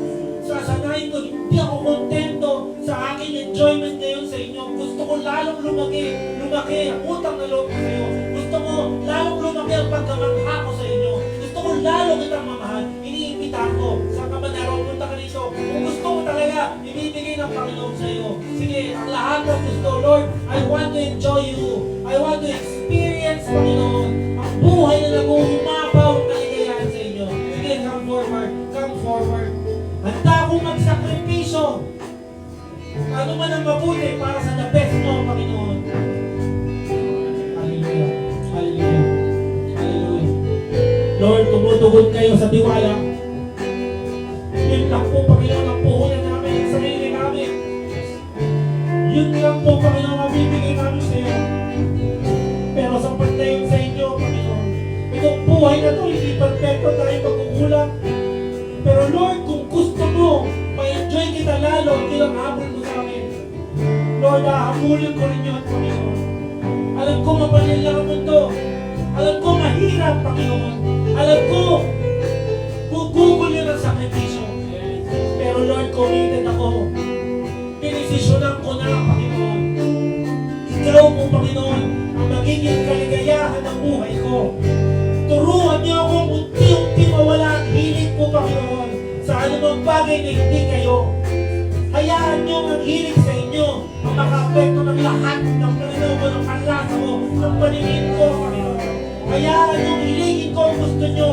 Sasanayin ko, hindi ako kontento sa aking enjoyment ngayon sa inyo. Gusto ko lalong lumaki ang utang na loob ko sa iyo. Gusto ko lalong lumaki ang pagkamangha ko sa inyo. Gusto ko lalong itang mamahal. Iniimbitahan ko. Saan ka man naroon, punta ka dito. Kung gusto mo talaga, ibibigay ng Panginoon sa iyo. Sige, ang lahat ng gusto, Lord, I want to enjoy you. I want to experience, Panginoon, ang buhay na nag-uumapaw ang kaligayahan sa inyo. Sige, come forward. Come forward. Handa akong magsakripisyo. Ano man ang mabuti para sa the best mo, Panginoon. Hallelujah. Hallelujah. Hallelujah. Lord, tumutugon kayo sa tiwala. Yun lang po, Panginoon, ang puhunan namin, ang sarili namin. Yun lang po, Panginoon, ang bibigay namin sa iyo. Pero sa pagdayon sa inyo, Panginoon, itong buhay na ito, hindi perfecto tayo magkukulang. Pero Lord, kung gusto mo, ma-enjoy kita lalo, hindi lang habol mo sa amin. Lord, hahabulin ko rin yun, Panginoon. Alam ko mabalil lang ang mundo. Alam ko mahirap, Panginoon. Alam ko, gugugol yun ang sakripisyo. Pero Lord, committed ako. Pinisisyonan ko na, Panginoon. Ikaw mo, Panginoon, ang magiging kaligayahan ng buhay ko. Turuan niyo akong unti-unti mawala ang hilig po, Panginoon, sa anumang bagay na hindi kayo. Hayaan niyo ang hilig sa inyo ang maka-apekto ng lahat ng Panginoon ko, ng panlasa ko, ng paningin ko, Panginoon. Hayaan niyo ang hiligin ko ang gusto niyo.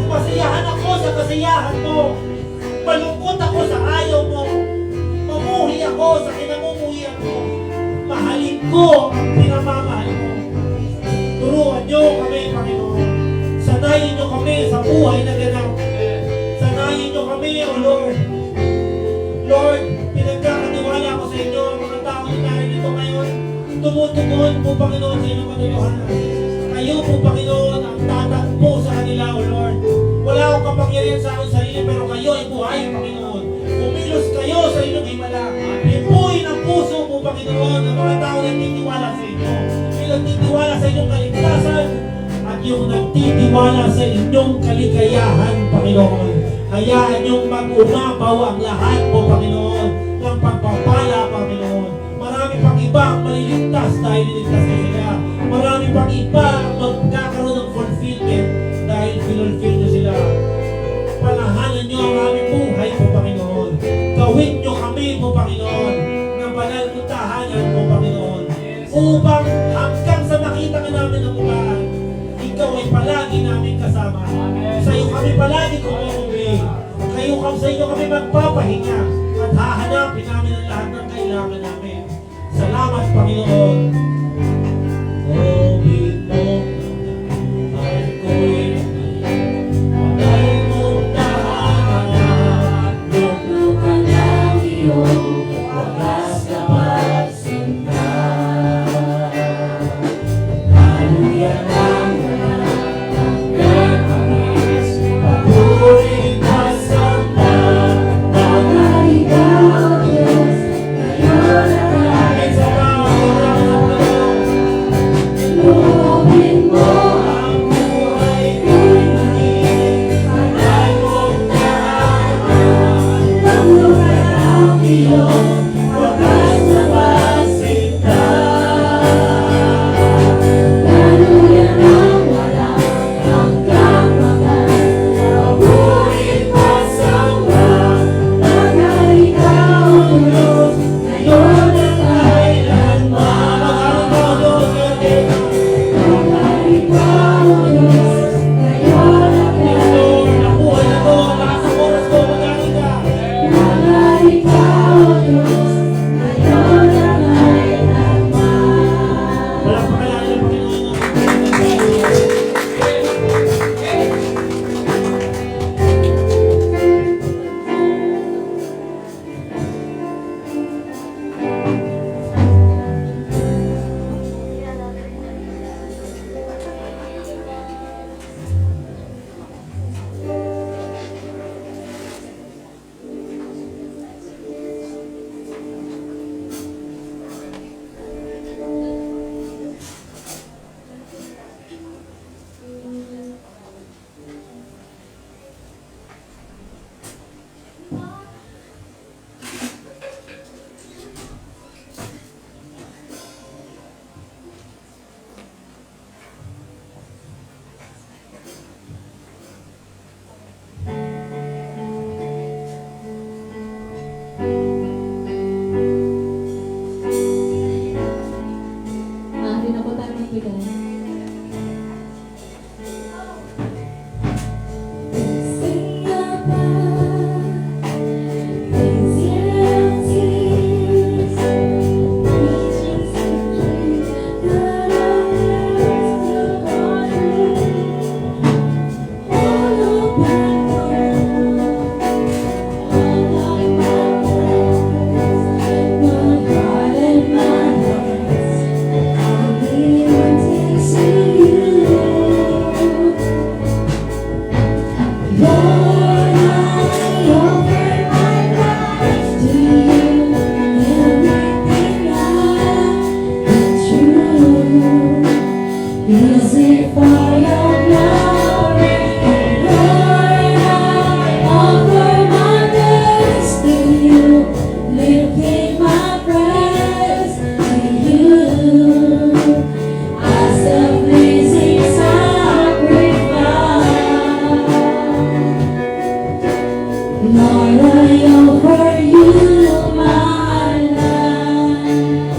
Masayahan ako sa kasiyahan mo. Malungkot ako sa ayaw mo. Mamuhi ako sa kinamumuhian mo. Mahalin ko ang pinamamahal mo. Turuan niyo kami, Panginoon. Sanayin niyo kami sa buhay na ganap. Sanayin niyo kami, O Lord. Lord, pinagkakatiwala ko sa inyo ang mga tao na narito ngayon. Tumutugon po, Panginoon, sa inyong katotohanan. Kayo po, Panginoon, ang tatakbo sa kanila, O Lord. Wala akong kapangyarihan sa aking sarili, pero kayo ay buhay, Panginoon. Kumilos kayo sa inyong himala. Ipuin ang puso po, Panginoon, ng mga tao na nagtitiwala sa inyo. Yung nagtitiwala sa inyong kaligtasan, at yung nagtitiwala sa inyong kaligayahan, Panginoon. Hayaan niyong mag-umapaw ang lahat po, Panginoon, ng pagpapala, Panginoon. Marami pang iba ang maliligtas dahil niligtas na sila. Marami pang iba ang magkakaroon ng fulfillment dahil fulfill niyo sila. Palahanan niyo ang aming buhay po, Panginoon. Gawin niyo kami po, Panginoon, ng banal na tahanan po, Panginoon. Upang hanggang sa makita ka namin ng umaan, ikaw ay palagi namin kasama. Sa iyo kami palagi kumukubi. Sa iyo kami magpapahinga at hahanapin namin ang lahat ng kailangan namin. Salamat, Panginoon. Music for your glory, Lord, I offer my thanks to you, lifting my praise to you as a pleasing sacrifice. Lord, I offer you my life.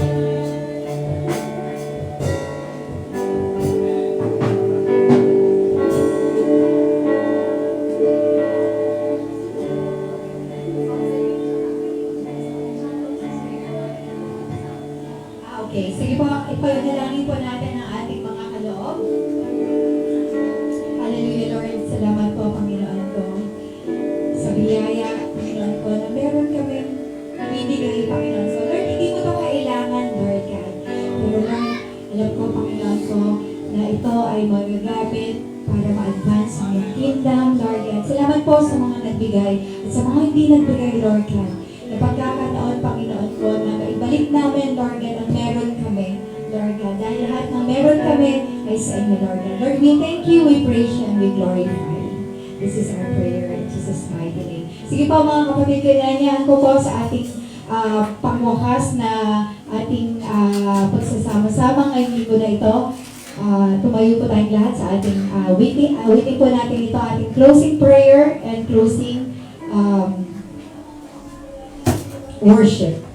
Okay, sige po, ipagalangin po natin ang ating mga kaloob. Hallelujah, Lord. Salamat po, Panginoon ko. Sa biyaya, Panginoon ko, na meron kami ibibigay, Panginoon. So, Lord, hindi ko ito kailangan, Lord God. Pero Lord, alam ko, Panginoon ko, na ito ay magagamit para ma-advance ang iyong kingdom, Lord God. Salamat po sa mga nagbigay at sa mga hindi nagbigay, Lord God. Na pagkakataon, Panginoon ko, na maibalik namin, Lord God, ang meron kami, Lord God. Dahil lahat ng meron kami ay sa inyo, Lord God. Lord, we thank you, we praise you, and we glorify you. This is our prayer in Jesus' mighty name. Sige po mga kapatid, kailangan ko po sa ating pangwakas na ating pagsasama-sama ngayong linggo na ito. Tumayo po tayong lahat sa ating waiting po natin ito, ating closing prayer and closing worship.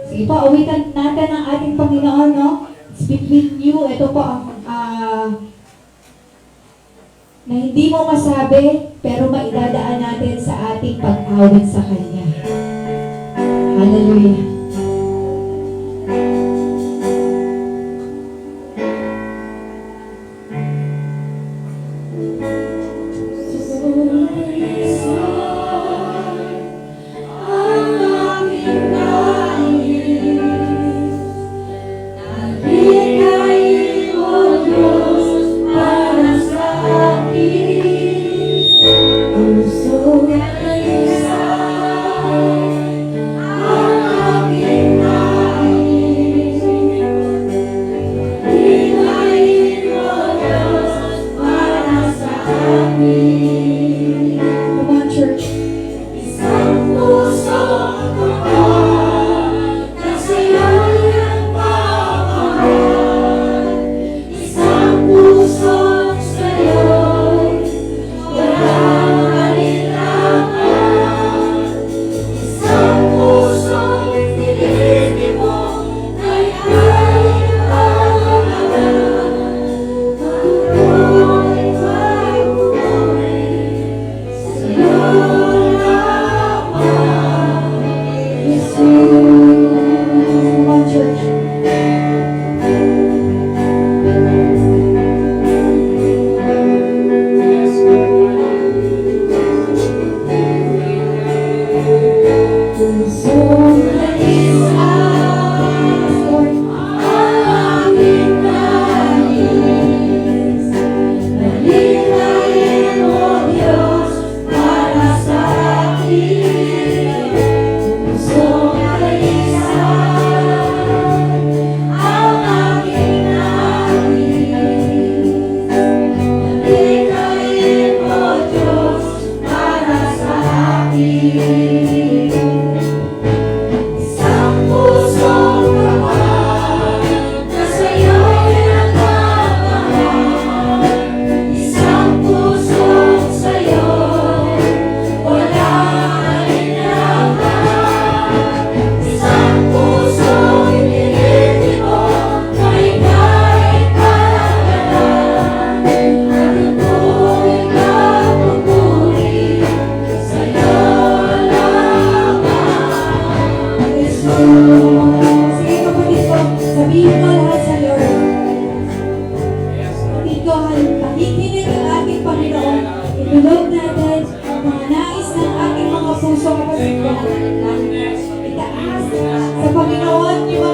Sige po, awitan natin ang ating Panginoon, no? It's between you. Ito po ang na hindi mo masabi, pero maidadaan natin sa ating pag-awit sa Kanya. Hallelujah. Come on, church. Come on, church. Sige kapatid ko, sabihin mo lahat sa Lord. Kapatid ko, nakikinig ang ating Panginoon. Itulog natin ang mga nais ng ating mga puso, kapatid ko. Itaas sa Panginoon yung